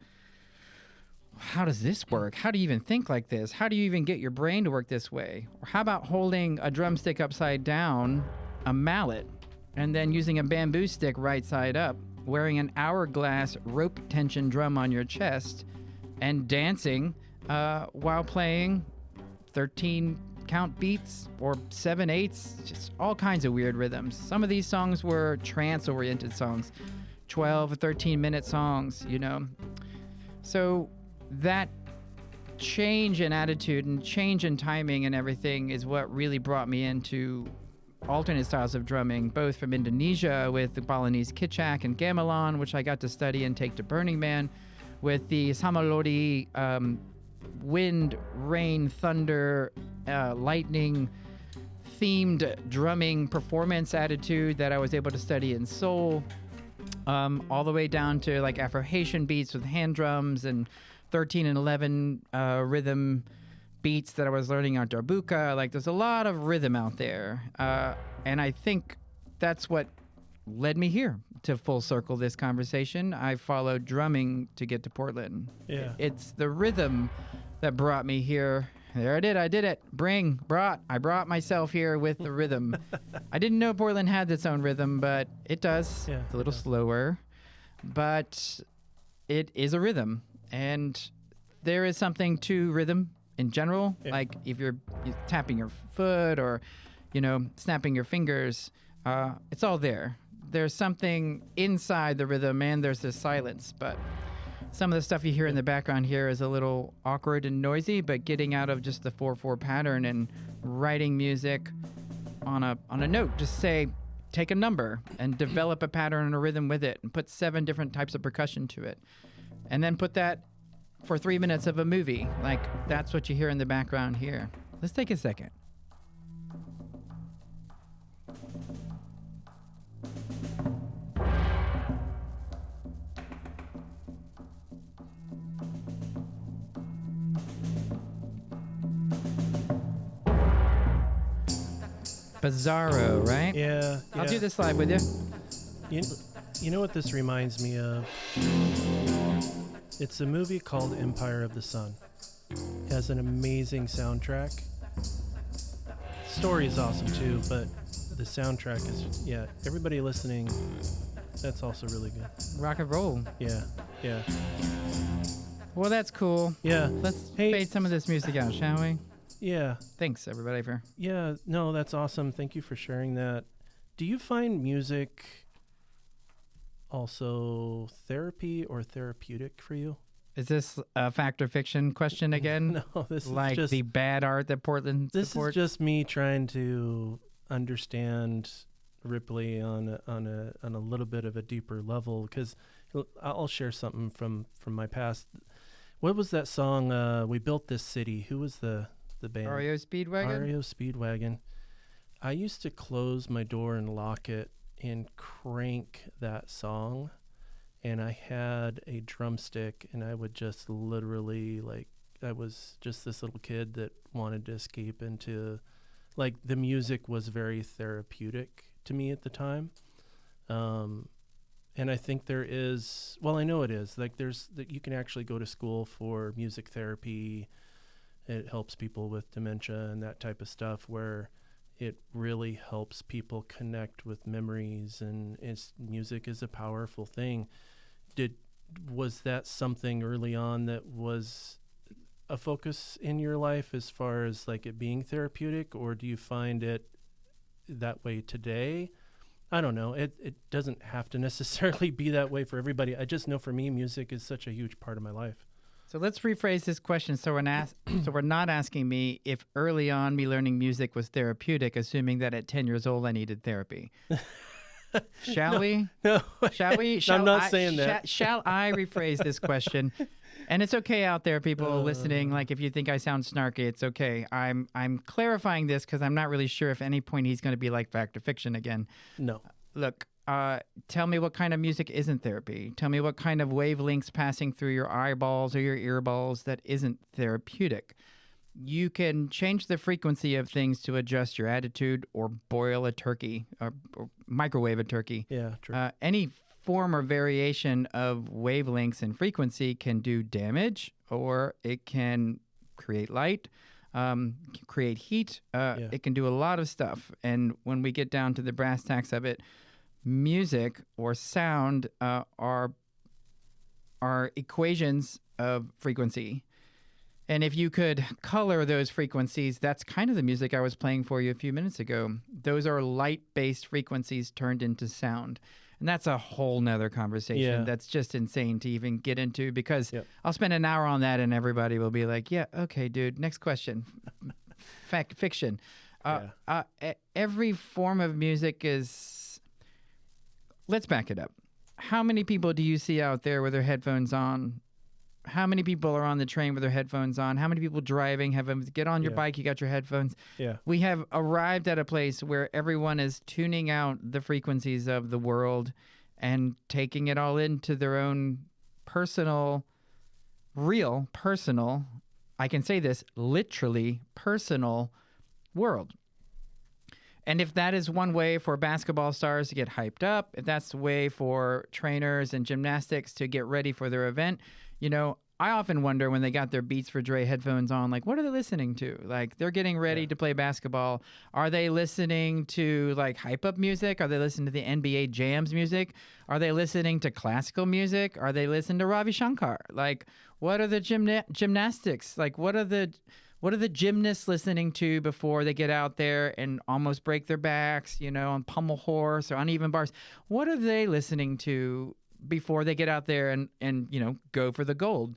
how does this work? How do you even think like this? How do you even get your brain to work this way? Or how about holding a drumstick upside down, a mallet, and then using a bamboo stick right side up, wearing an hourglass rope tension drum on your chest, and dancing while playing 13 count beats or 7/8, just all kinds of weird rhythms. Some of these songs were trance-oriented songs, 12 or 13-minute songs, So that change in attitude and change in timing and everything is what really brought me into alternate styles of drumming, both from Indonesia with the Balinese kitchak and gamelan, which I got to study and take to Burning Man, with the samalodi, wind, rain, thunder, lightning themed drumming performance attitude that I was able to study in Seoul, all the way down to like Afro-Haitian beats with hand drums and 13 and 11 rhythm beats that I was learning on darbuka. Like, there's a lot of rhythm out there. And I think that's what led me here to full circle this conversation. I followed drumming to get to Portland. Yeah. It's the rhythm that brought me here. There I did it. I brought myself here with the rhythm. I didn't know Portland had its own rhythm, but it does. Yeah, It's a little slower, but it is a rhythm. And there is something to rhythm in general. Yeah. Like if you're tapping your foot or, snapping your fingers, it's all there. There's something inside the rhythm and there's this silence. But some of the stuff you hear in the background here is a little awkward and noisy, but getting out of just the 4/4 pattern and writing music on a note, just say, take a number and develop a pattern and a rhythm with it and put 7 different types of percussion to it. And then put that for 3 minutes of a movie. Like, that's what you hear in the background here. Let's take a second. Bizarro, right? Yeah. I'll do this live with you. You know what this reminds me of? It's a movie called Empire of the Sun. It has an amazing soundtrack. Story is awesome too, but the soundtrack is, everybody listening, that's also really good. Rock and roll. Yeah. Well, that's cool. Yeah. Let's Hey. fade some of this music out, shall we? Yeah. Thanks, everybody, for... Yeah. No, that's awesome. Thank you for sharing that. Do you find music also therapy or therapeutic for you? Is this a fact or fiction question again? No, this Like is just the bad art that Portland this supports? is just me trying to understand Ripley on a little bit of a deeper level, because I'll share something from my past. What was that song? We Built This City. Who was the band? REO Speedwagon? REO Speedwagon. I used to close my door and lock it and crank that song, and I had a drumstick, and I would just literally, like, I was just this little kid that wanted to escape into, like, the music was very therapeutic to me at the time. And I think there is, well, I know it is, like, there's that you can actually go to school for music therapy. It helps people with dementia and that type of stuff, where it really helps people connect with memories, and music is a powerful thing. Was that something early on that was a focus in your life as far as like it being therapeutic, or do you find it that way today? I don't know. It doesn't have to necessarily be that way for everybody. I just know for me, music is such a huge part of my life. So let's rephrase this question. So we're not asking me if early on me learning music was therapeutic, assuming that at 10 years old I needed therapy. Shall we? No. Shall we? I'm not saying that. Shall I rephrase this question? And it's okay out there, people listening. Like, if you think I sound snarky, it's okay. I'm clarifying this because I'm not really sure if at any point he's going to be like fact or fiction again. No. Look, tell me what kind of music isn't therapy. Tell me what kind of wavelengths passing through your eyeballs or your earballs that isn't therapeutic. You can change the frequency of things to adjust your attitude, or boil a turkey, or microwave a turkey. Yeah, true. Any form or variation of wavelengths and frequency can do damage, or it can create light, create heat. It can do a lot of stuff. And when we get down to the brass tacks of it, music or sound are equations of frequency. And if you could color those frequencies, that's kind of the music I was playing for you a few minutes ago. Those are light-based frequencies turned into sound. And that's a whole nother conversation. Yeah. That's just insane to even get into, because I'll spend an hour on that and everybody will be like, yeah, okay, dude, next question. Fact, fiction. Every form of music is... Let's back it up. How many people do you see out there with their headphones on? How many people are on the train with their headphones on? How many people driving get on your bike, you got your headphones? Yeah. We have arrived at a place where everyone is tuning out the frequencies of the world and taking it all into their own personal, I can say this, literally personal world. And if that is one way for basketball stars to get hyped up, if that's the way for trainers and gymnastics to get ready for their event, I often wonder when they got their Beats for Dre headphones on, like, what are they listening to? Like, they're getting ready to play basketball. Are they listening to, like, hype up music? Are they listening to the NBA Jams music? Are they listening to classical music? Are they listening to Ravi Shankar? Like, what are the gymnastics? Like, what are the gymnasts listening to before they get out there and almost break their backs, on pommel horse or uneven bars? What are they listening to before they get out there and go for the gold?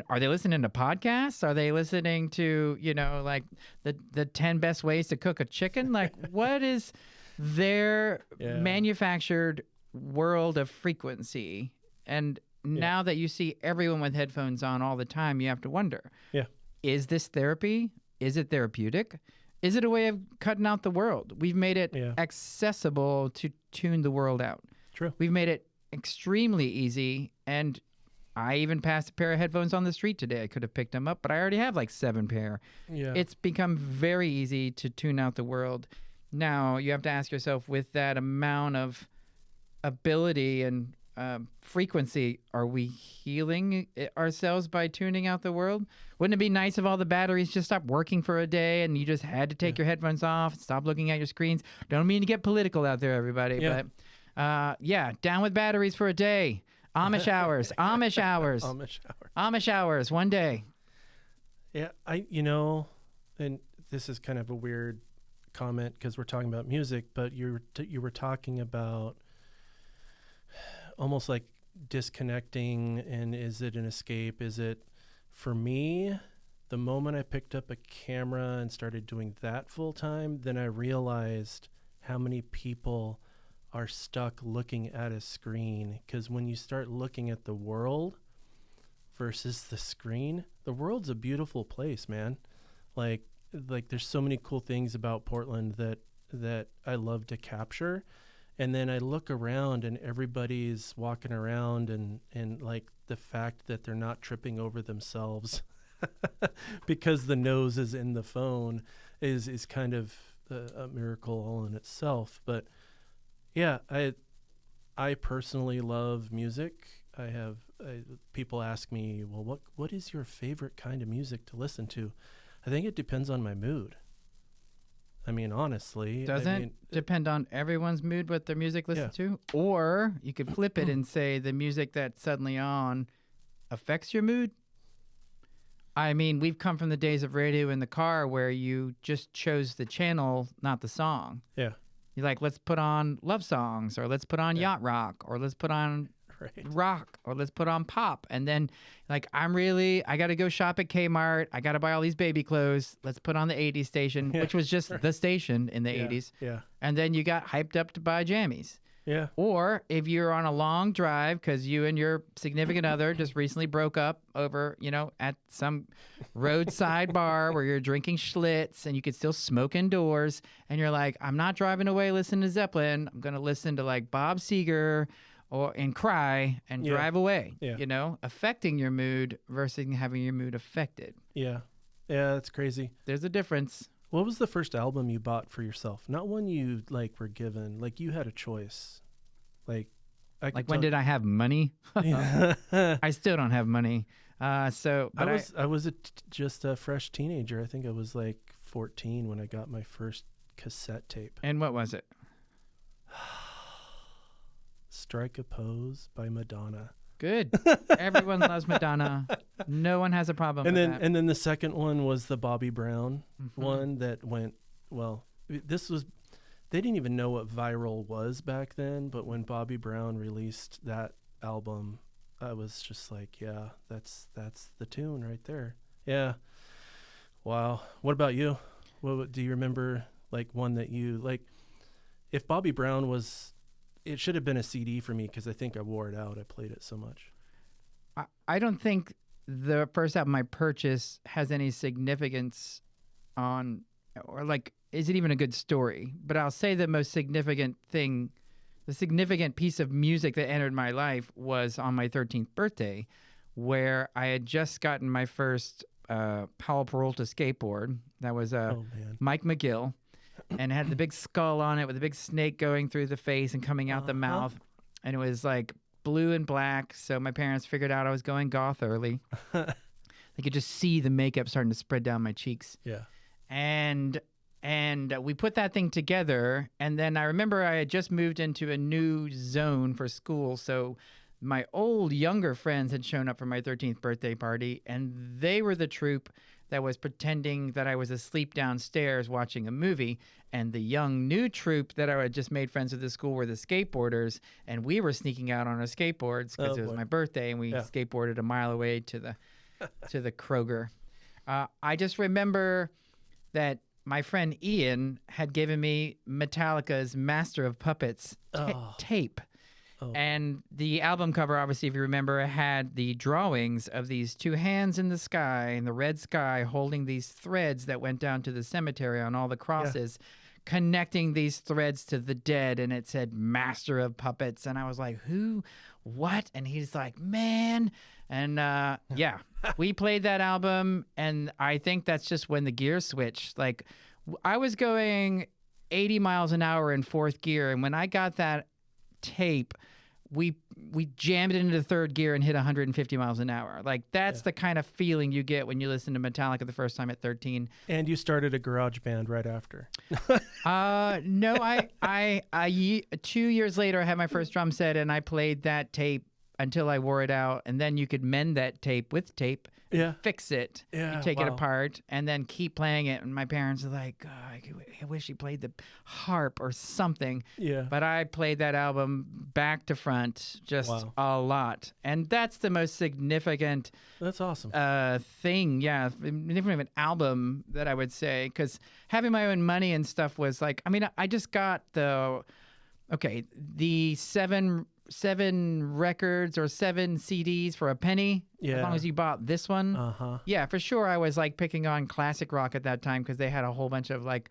Are they listening to podcasts? Are they listening to, like the 10 best ways to cook a chicken? Like, what is their manufactured world of frequency? And now that you see everyone with headphones on all the time, you have to wonder, is this therapy? Is it therapeutic? Is it a way of cutting out the world? We've made it accessible to tune the world out. True. We've made it extremely easy, and I even passed a pair of headphones on the street today. I could have picked them up, but I already have like 7 pair. Yeah. It's become very easy to tune out the world. Now you have to ask yourself, with that amount of ability and frequency, are we healing ourselves by tuning out the world? Wouldn't it be nice if all the batteries just stopped working for a day and you just had to take your headphones off and stop looking at your screens? Don't mean to get political out there, everybody, but down with batteries for a day. Amish hours. Amish hours. Amish hours. Amish hours. One day. Yeah, and this is kind of a weird comment because we're talking about music, but you were talking about almost like disconnecting, and is it an escape? Is it, for me, the moment I picked up a camera and started doing that full time, then I realized how many people are stuck looking at a screen. Because when you start looking at the world versus the screen, the world's a beautiful place, man. Like there's so many cool things about Portland that I love to capture. And then I look around and everybody's walking around and like the fact that they're not tripping over themselves because the nose is in the phone is kind of a miracle all in itself. But yeah, I personally love music. People ask me, well, what is your favorite kind of music to listen to? I think it depends on my mood. I mean, honestly. Doesn't depend on everyone's mood what their music listens to? Or you could flip it and say the music that's suddenly on affects your mood. I mean, we've come from the days of radio in the car where you just chose the channel, not the song. Yeah. You're like, let's put on love songs, or let's put on yacht rock, or let's put on rock, or let's put on pop. And then like, I got to go shop at Kmart. I got to buy all these baby clothes. Let's put on the 80s station, which was just the station in the 80s. Yeah. And then you got hyped up to buy jammies. Yeah. Or if you're on a long drive because you and your significant other just recently broke up over, at some roadside bar where you're drinking Schlitz and you could still smoke indoors, and you're like, I'm not driving away listening to Zeppelin. I'm going to listen to like Bob Seger and cry and drive away, affecting your mood versus having your mood affected. Yeah. Yeah, that's crazy. There's a difference. What was the first album you bought for yourself? Not one you were given. Like you had a choice. Like when did I have money? I still don't have money. I was just a fresh teenager. I think I was like 14 when I got my first cassette tape. And what was it? Strike a Pose by Madonna. Good. Everyone loves Madonna. No one has a problem with that. And then the second one was the Bobby Brown one that went, they didn't even know what viral was back then, but when Bobby Brown released that album, I was just like, yeah, that's the tune right there. Yeah. Wow. What about you? What do you remember, like, one that you, like, if Bobby Brown was, it should have been a CD for me because I think I wore it out. I played it so much. I don't think the first album I purchased has any significance on, or like, is it even a good story? But I'll say the most significant thing, the significant piece of music that entered my life was on my 13th birthday, where I had just gotten my first Powell Peralta skateboard. That was Mike McGill. And it had the big skull on it with a big snake going through the face and coming out the mouth. And it was like blue and black. So my parents figured out I was going goth early. They could just see the makeup starting to spread down my cheeks. Yeah. And we put that thing together. And then I remember I had just moved into a new zone for school. So my old younger friends had shown up for my 13th birthday party, and they were the troupe that was pretending that I was asleep downstairs watching a movie. And the young new troupe that I had just made friends with at school were the skateboarders, and we were sneaking out on our skateboards because it was my birthday, and we skateboarded a mile away to the Kroger. I just remember that my friend Ian had given me Metallica's Master of Puppets tape. Oh. And the album cover, obviously, if you remember, had the drawings of these two hands in the sky and the red sky holding these threads that went down to the cemetery on all the crosses, connecting these threads to the dead. And it said Master of Puppets. And I was like, who? What? And he's like, man. And we played that album. And I think that's just when the gears switched. Like, I was going 80 miles an hour in fourth gear. And when I got that tape, we jammed it into third gear and hit 150 miles an hour. Like, that's the kind of feeling you get when you listen to Metallica the first time at 13. And you started a garage band right after. No, I 2 years later, I had my first drum set, and I played that tape until I wore it out. And then you could mend that tape with tape, fix it, you take it apart, and then keep playing it. And my parents are like, oh, I wish you played the harp or something. Yeah. But I played that album back to front just a lot. And that's the most significant That's awesome. Thing, different of an album that I would say, because having my own money and stuff was like, I mean, I just got the seven records or 7 CDs for a penny. As long as you bought this one. Yeah, for sure. I was like picking on classic rock at that time because they had a whole bunch of like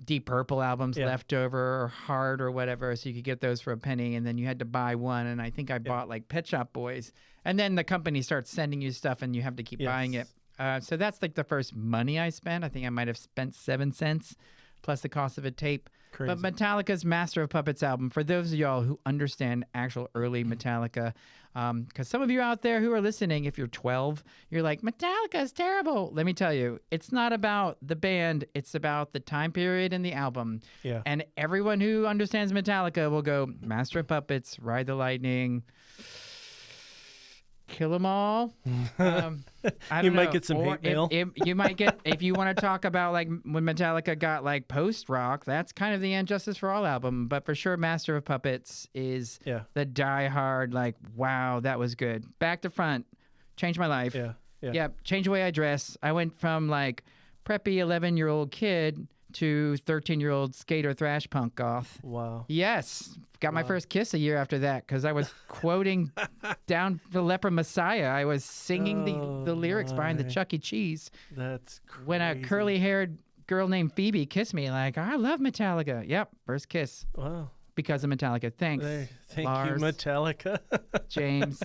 Deep Purple albums left over, or Hard or whatever, so you could get those for a penny, and then you had to buy one. And I think I bought like Pet Shop Boys, and then the company starts sending you stuff and you have to keep buying it. So that's like the first money I spent. I think I might have spent 7 cents plus the cost of a tape. Crazy. But Metallica's Master of Puppets album, for those of y'all who understand actual early Metallica, because some of you out there who are listening, if you're 12, you're like, Metallica is terrible. Let me tell you, it's not about the band. It's about the time period and the album. Yeah. And everyone who understands Metallica will go, Master of Puppets, Ride the Lightning, Kill 'Em All. You might get some hate mail. You might get, if you want to talk about like when Metallica got like post rock, that's kind of the And Justice for All album. But for sure, Master of Puppets is the die-hard, like, wow, that was good. Back to front, changed my life. Yeah, changed the way I dress. I went from like preppy 11-year-old kid to 13-year-old skater thrash punk goth. Wow. Yes. Got my first kiss a year after that because I was quoting Down the Leper Messiah. I was singing the lyrics behind the Chuck E. Cheese. That's crazy. When a curly-haired girl named Phoebe kissed me, like, I love Metallica. Yep, first kiss. Wow. Because of Metallica. Thanks. Thank Lars, you, Metallica. James.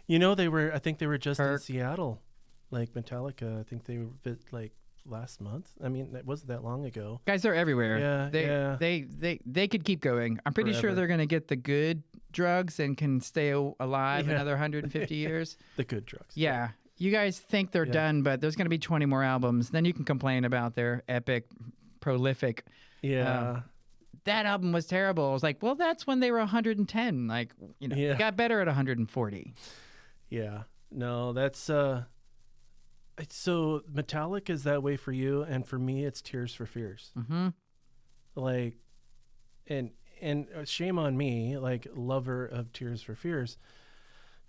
You know, I think they were just in Seattle. Like Metallica, I think they were like last month. I mean, it wasn't that long ago. Guys, they're everywhere. They could keep going. I'm pretty sure they're going to get the good drugs and can stay alive another 150 years. The good drugs. Yeah. You guys think they're done, but there's going to be 20 more albums. Then you can complain about their epic, prolific. Yeah. That album was terrible. I was like, well, that's when they were 110. Like, it got better at 140. Yeah. No, that's so Metallica is that way for you, and for me, it's Tears for Fears. Mm-hmm. Like, and shame on me, like, lover of Tears for Fears.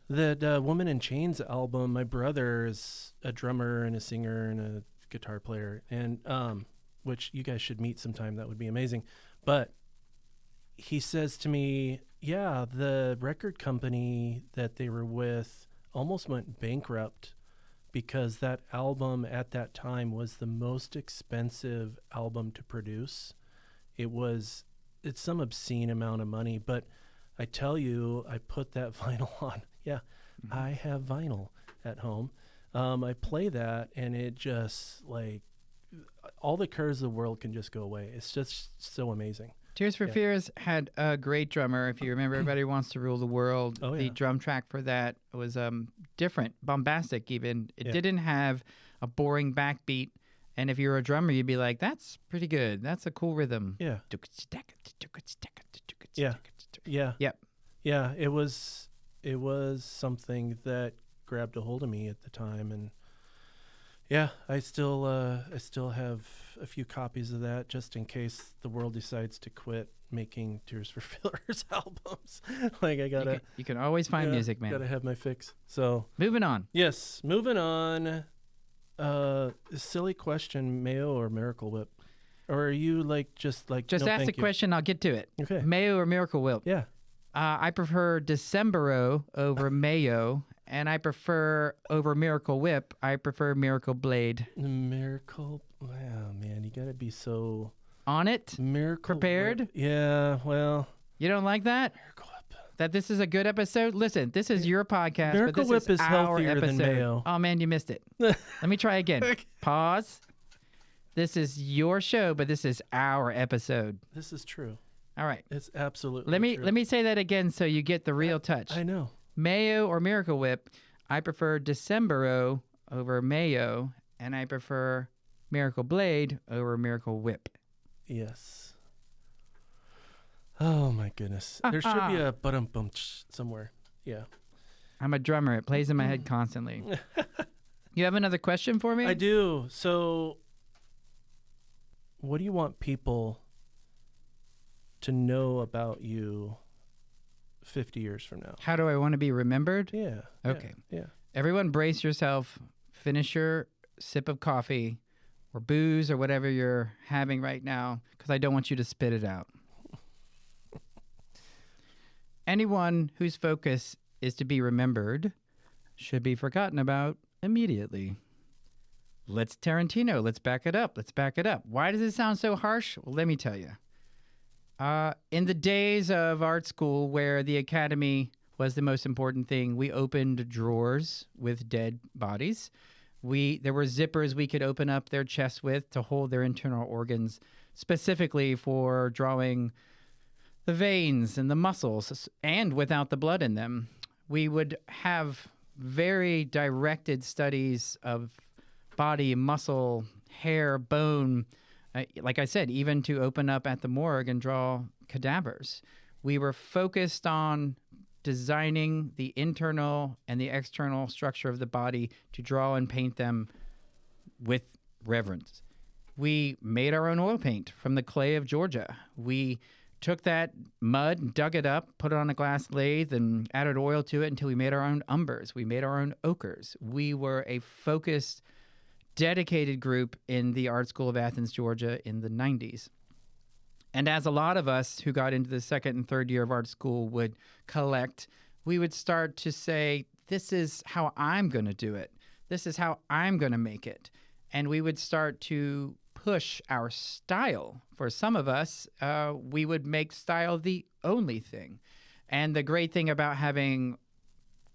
The Woman in Chains album, my brother is a drummer and a singer and a guitar player, and which you guys should meet sometime. That would be amazing. But he says to me, yeah, the record company that they were with almost went bankrupt because that album at that time was the most expensive album to produce. It's some obscene amount of money, but I tell you, I put that vinyl on. Yeah, I have vinyl at home. I play that, and it just, like, all the curves of the world can just go away. It's just so amazing. Tears for Yeah. Fears had a great drummer. If you remember, Everybody Wants to Rule the World. Oh, The yeah. drum track for that was different, bombastic even. It Yeah. didn't have a boring backbeat. And if you were a drummer, you'd be like, that's pretty good. That's a cool rhythm. Yeah. Yeah. Yeah. Yep. Yeah. It was something that grabbed a hold of me at the time, and yeah, I still have a few copies of that just in case the world decides to quit making Tears for Fears albums. Like I gotta. You can always find music, man. Gotta have my fix. So Moving on. yes, moving on. Silly question: Mayo or Miracle Whip? Or are you just Just no, ask the thank you? question. I'll get to it. Okay. Mayo or Miracle Whip? Yeah. I prefer Decembero over Mayo, and I prefer over Miracle Whip. I prefer Miracle Blade. The Miracle. Wow, man, you gotta be so On it? Miracle Prepared? Whip. Yeah. Well, You don't like that? Miracle Whip. That this is a good episode? Listen, this is your podcast, Miracle but this Whip is our healthier episode. than Mayo. Oh, man, you missed it. Let me try again. Okay. Pause. This is your show, but this is our episode. This is true. All right. It's absolutely true. Let me say that again so you get the real touch. I know. Mayo or Miracle Whip, I prefer Decembero over Mayo, and I prefer Miracle Blade over Miracle Whip. Yes. Oh my goodness. There should be a bum somewhere. Yeah. I'm a drummer. It plays in my head constantly. You have another question for me? I do. So, what do you want people to know about you 50 years from now? How do I want to be remembered? Yeah. Okay. Yeah. Everyone brace yourself. Finish your sip of coffee or booze or whatever you're having right now, because I don't want you to spit it out. Anyone whose focus is to be remembered should be forgotten about immediately. Let's Tarantino. Let's back it up. Let's back it up. Why does it sound so harsh? Well, let me tell you. In the days of art school where the academy was the most important thing, we opened drawers with dead bodies. There were zippers we could open up their chests with to hold their internal organs, specifically for drawing the veins and the muscles, and without the blood in them. We would have very directed studies of body, muscle, hair, bone, like I said, even to open up at the morgue and draw cadavers. We were focused on designing the internal and the external structure of the body to draw and paint them with reverence. We made our own oil paint from the clay of Georgia. We took that mud, dug it up, put it on a glass lathe, and added oil to it until we made our own umbers. We made our own ochres. We were a focused, dedicated group in the Art School of Athens, Georgia in the 90s. And as a lot of us who got into the second and third year of art school would collect, we would start to say, this is how I'm going to do it. This is how I'm going to make it. And we would start to push our style. For some of us, we would make style the only thing. And the great thing about having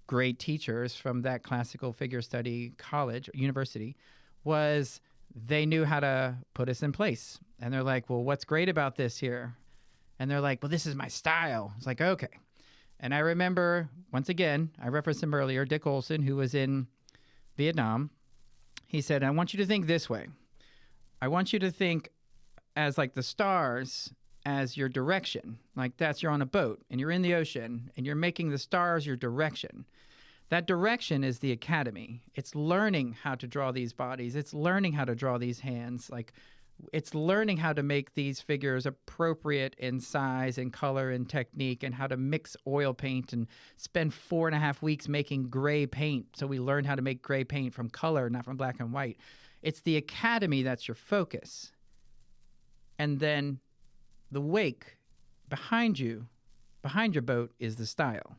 great teachers from that classical figure study college, university, was they knew how to put us in place. And they're like, well, what's great about this here? And they're like, well, this is my style. It's like, okay. And I remember, once again, I referenced him earlier, Dick Olson, who was in Vietnam. He said, I want you to think this way. I want you to think as like the stars as your direction. Like that's you're on a boat and you're in the ocean and you're making the stars your direction. That direction is the academy. It's learning how to draw these bodies. It's learning how to draw these hands. Like it's learning how to make these figures appropriate in size and color and technique, and how to mix oil paint and spend 4.5 weeks making gray paint. So we learn how to make gray paint from color, not from black and white. It's the academy that's your focus. And then the wake behind you, behind your boat, is the style.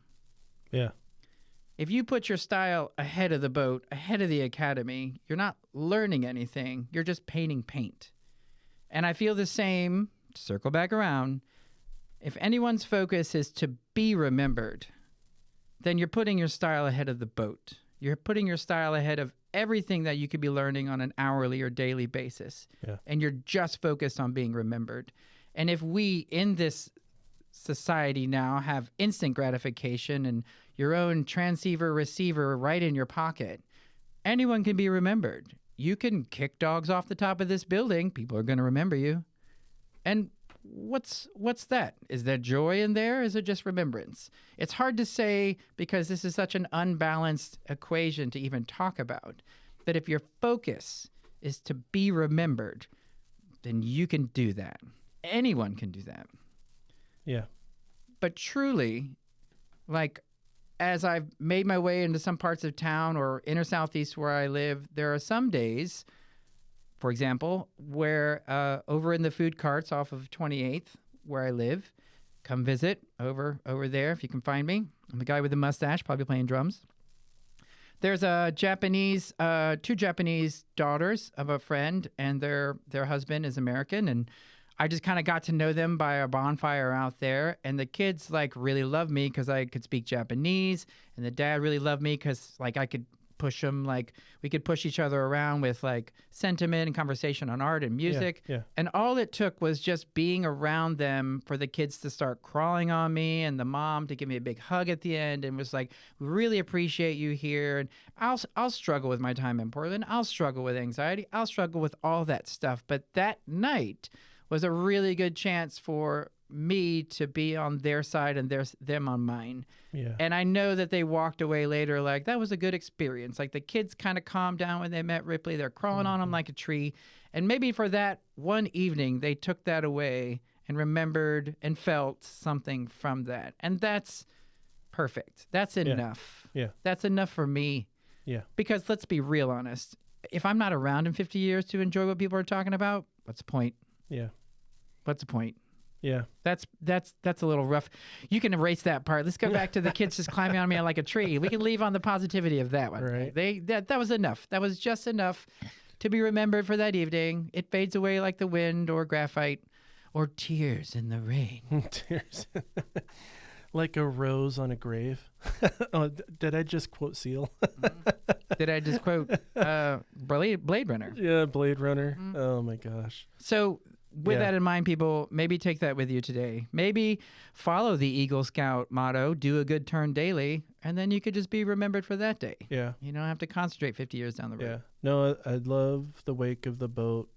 Yeah. If you put your style ahead of the boat, ahead of the academy, you're not learning anything. You're just painting paint. And I feel the same, to circle back around, if anyone's focus is to be remembered, then you're putting your style ahead of the boat. You're putting your style ahead of everything that you could be learning on an hourly or daily basis. Yeah. And you're just focused on being remembered. And if we in this society now have instant gratification and your own transceiver receiver right in your pocket, anyone can be remembered. You can kick dogs off the top of this building. People are going to remember you. And what's that? Is there joy in there? Is it just remembrance? It's hard to say because this is such an unbalanced equation to even talk about. That if your focus is to be remembered, then you can do that. Anyone can do that. Yeah. But truly, like, as I've made my way into some parts of town or inner Southeast where I live, there are some days, for example, where over in the food carts off of 28th, where I live, come visit over there if you can find me. I'm the guy with the mustache, probably playing drums. There's a two Japanese daughters of a friend, and their husband is American, and I just kind of got to know them by a bonfire out there. And the kids like really loved me because I could speak Japanese, and the dad really loved me because like I could push them, like we could push each other around with like sentiment and conversation on art and music. Yeah. And all it took was just being around them for the kids to start crawling on me and the mom to give me a big hug at the end and was like, we really appreciate you here. And I'll struggle with my time in Portland. I'll struggle with anxiety. I'll struggle with all that stuff. But that night was a really good chance for me to be on their side and them on mine. Yeah. And I know that they walked away later like, that was a good experience. Like the kids kind of calmed down when they met Ripley. They're crawling on him like a tree. And maybe for that one evening, they took that away and remembered and felt something from that. And that's perfect. That's enough. Yeah. That's enough for me. Yeah. Because let's be real honest. If I'm not around in 50 years to enjoy what people are talking about, what's the point? Yeah. What's the point? Yeah. That's a little rough. You can erase that part. Let's go back to the kids just climbing on me like a tree. We can leave on the positivity of that one. Right. That was enough. That was just enough to be remembered for that evening. It fades away like the wind or graphite or tears in the rain. Tears. Like a rose on a grave. Oh, did I just quote Seal? Did I just quote Blade Runner? Yeah, Blade Runner. Oh my gosh. So with Yeah. that in mind, people, maybe take that with you today. Maybe follow the Eagle Scout motto, do a good turn daily, and then you could just be remembered for that day. Yeah. You don't have to concentrate 50 years down the road. Yeah. No, I love the wake of the boat.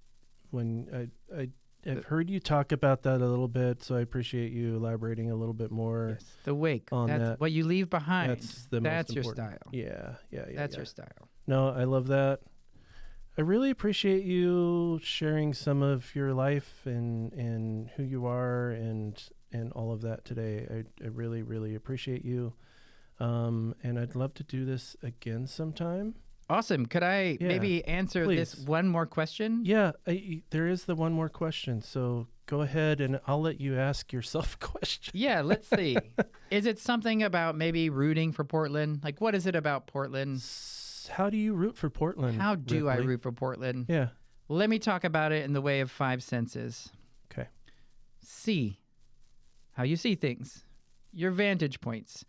When I've heard you talk about that a little bit, so I appreciate you elaborating a little bit more. Yes, the wake. On That's that. what you leave behind. That's the That's most your important. style. Yeah. That's Yeah. your style. No, I love that. I really appreciate you sharing some of your life and who you are and all of that today. I really, really appreciate you. And I'd love to do this again sometime. Awesome. Could I Yeah, maybe answer this please. one more question? Yeah, there is the one more question. So go ahead and I'll let you ask yourself a question. Yeah, let's see. Is it something about maybe rooting for Portland? Like, what is it about Portland? How do you root for Portland? How do I Ripley? root for Portland? Yeah. Let me talk about it in the way of 5 senses. Okay. See how you see things, your vantage points.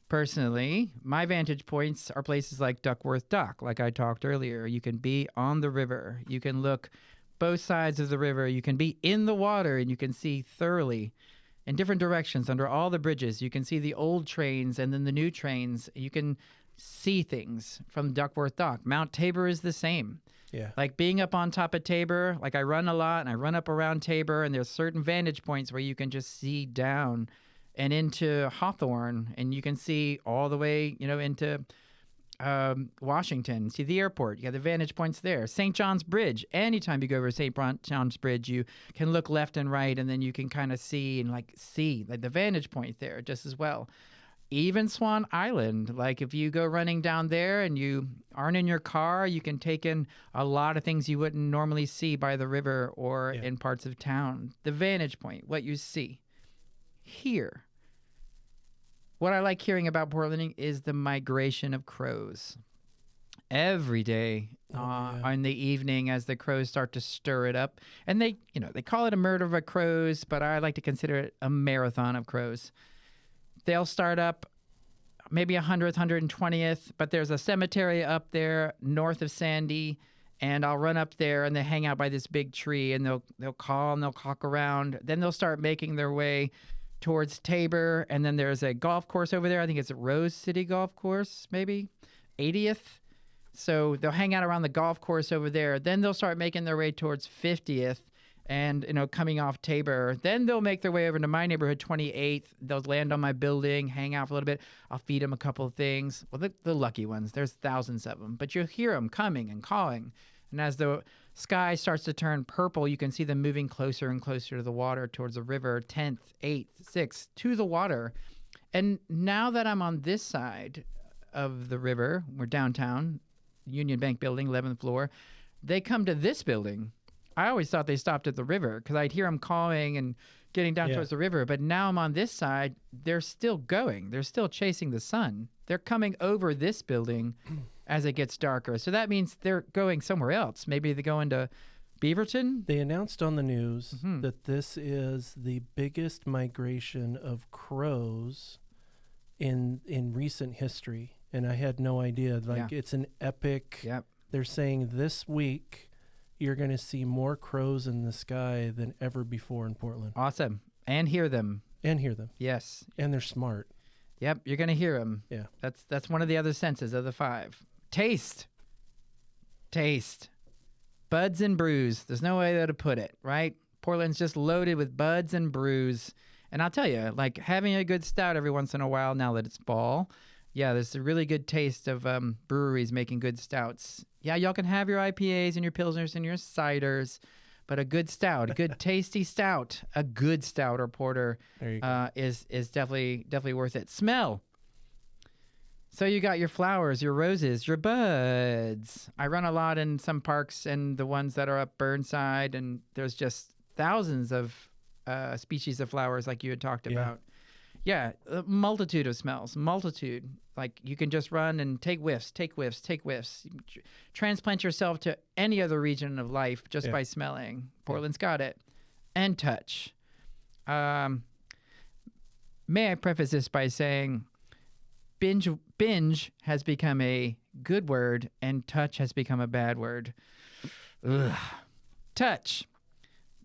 Personally, my vantage points are places like Duckworth Dock, like I talked earlier. You can be on the river. You can look both sides of the river. You can be in the water and you can see thoroughly in different directions under all the bridges. You can see the old trains and then the new trains. You can see things from Duckworth Dock. Mount Tabor is the same. Yeah. Like being up on top of Tabor, like I run a lot and I run up around Tabor, and there's certain vantage points where you can just see down and into Hawthorne, and you can see all the way, into Washington, see the airport. You got the vantage points there. St. John's Bridge. Anytime you go over St. John's Bridge, you can look left and right, and then you can kind of see the vantage point there just as well. Even Swan Island, like if you go running down there and you aren't in your car, you can take in a lot of things you wouldn't normally see by the river or in parts of town. The vantage point, what you see. Here, what I like hearing about Portland is the migration of crows. Every day in the evening as the crows start to stir it up. And they call it a murder of crows, but I like to consider it a marathon of crows. They'll start up maybe 100th, 120th, but there's a cemetery up there north of Sandy, and I'll run up there, and they hang out by this big tree, and they'll call and they'll caulk around. Then they'll start making their way towards Tabor, and then there's a golf course over there. I think it's a Rose City Golf Course, maybe 80th. So they'll hang out around the golf course over there. Then they'll start making their way towards 50th, and coming off Tabor. Then they'll make their way over to my neighborhood, 28th. They'll land on my building, hang out for a little bit. I'll feed them a couple of things. Well, the lucky ones, there's thousands of them, but you'll hear them coming and calling. And as the sky starts to turn purple, you can see them moving closer and closer to the water, towards the river, 10th, 8th, 6th, to the water. And now that I'm on this side of the river, we're downtown, Union Bank building, 11th floor, they come to this building. I always thought they stopped at the river because I'd hear them calling and getting down towards the river. But now I'm on this side. They're still going. They're still chasing the sun. They're coming over this building as it gets darker. So that means they're going somewhere else. Maybe they're going to Beaverton. They announced on the news that this is the biggest migration of crows in recent history. And I had no idea. It's an epic. Yep. They're saying this week you're going to see more crows in the sky than ever before in Portland. Awesome. And hear them. And hear them. Yes. And they're smart. Yep, you're going to hear them. Yeah. That's one of the other senses of the 5. Taste. Buds and brews. There's no way to put it, right? Portland's just loaded with buds and brews. And I'll tell you, like having a good stout every once in a while now that it's fall, yeah, there's a really good taste of breweries making good stouts. Yeah, y'all can have your IPAs and your Pilsners and your ciders, but a good stout, a good tasty stout, a good stout or porter is definitely worth it. Smell. So you got your flowers, your roses, your buds. I run a lot in some parks and the ones that are up Burnside, and there's just thousands of species of flowers like you had talked about. Yeah, a multitude of smells, multitude. Like you can just run and take whiffs. Transplant yourself to any other region of life just by smelling. Portland's got it. And touch. May I preface this by saying binge has become a good word and touch has become a bad word. Ugh. Touch.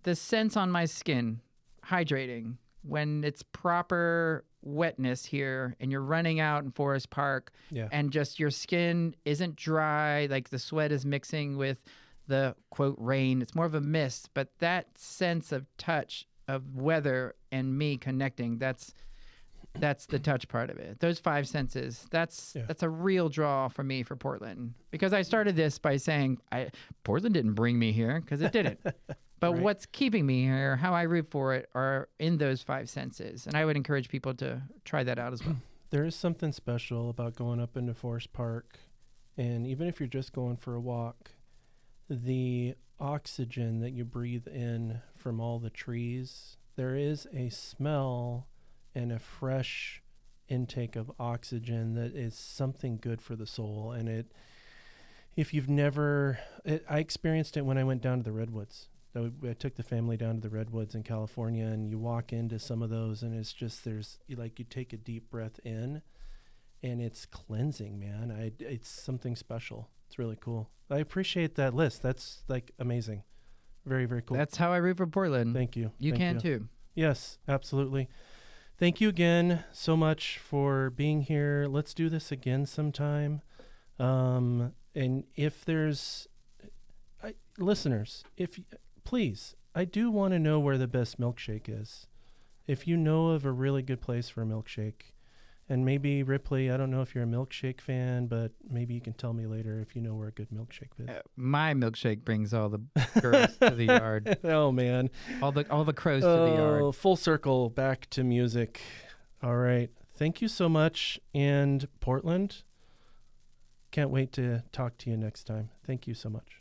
The sense on my skin, hydrating. When it's proper wetness here and you're running out in Forest Park and just your skin isn't dry, like the sweat is mixing with the, quote, rain. It's more of a mist, but that sense of touch, of weather and me connecting, that's the touch part of it. Those 5 senses, that's a real draw for me for Portland. Because I started this by saying, Portland didn't bring me here, because it didn't. But what's keeping me here, how I root for it, are in those 5 senses. And I would encourage people to try that out as well. There is something special about going up into Forest Park. And even if you're just going for a walk, the oxygen that you breathe in from all the trees, there is a smell and a fresh intake of oxygen that is something good for the soul. And if you've never, I experienced it when I went down to the Redwoods. I took the family down to the Redwoods in California, and you walk into some of those, and it's just you take a deep breath in, and it's cleansing, man. It's something special. It's really cool. I appreciate that list. That's amazing. Very, very cool. That's how I root for Portland. Thank you. You can too. Yes, absolutely. Thank you again so much for being here. Let's do this again sometime. And if there's listeners, please, I do want to know where the best milkshake is. If you know of a really good place for a milkshake, and maybe Ripley, I don't know if you're a milkshake fan, but maybe you can tell me later if you know where a good milkshake is. My milkshake brings all the girls to the yard. Oh man, all the crows to the yard. Full circle back to music. All right, thank you so much, and Portland. Can't wait to talk to you next time. Thank you so much.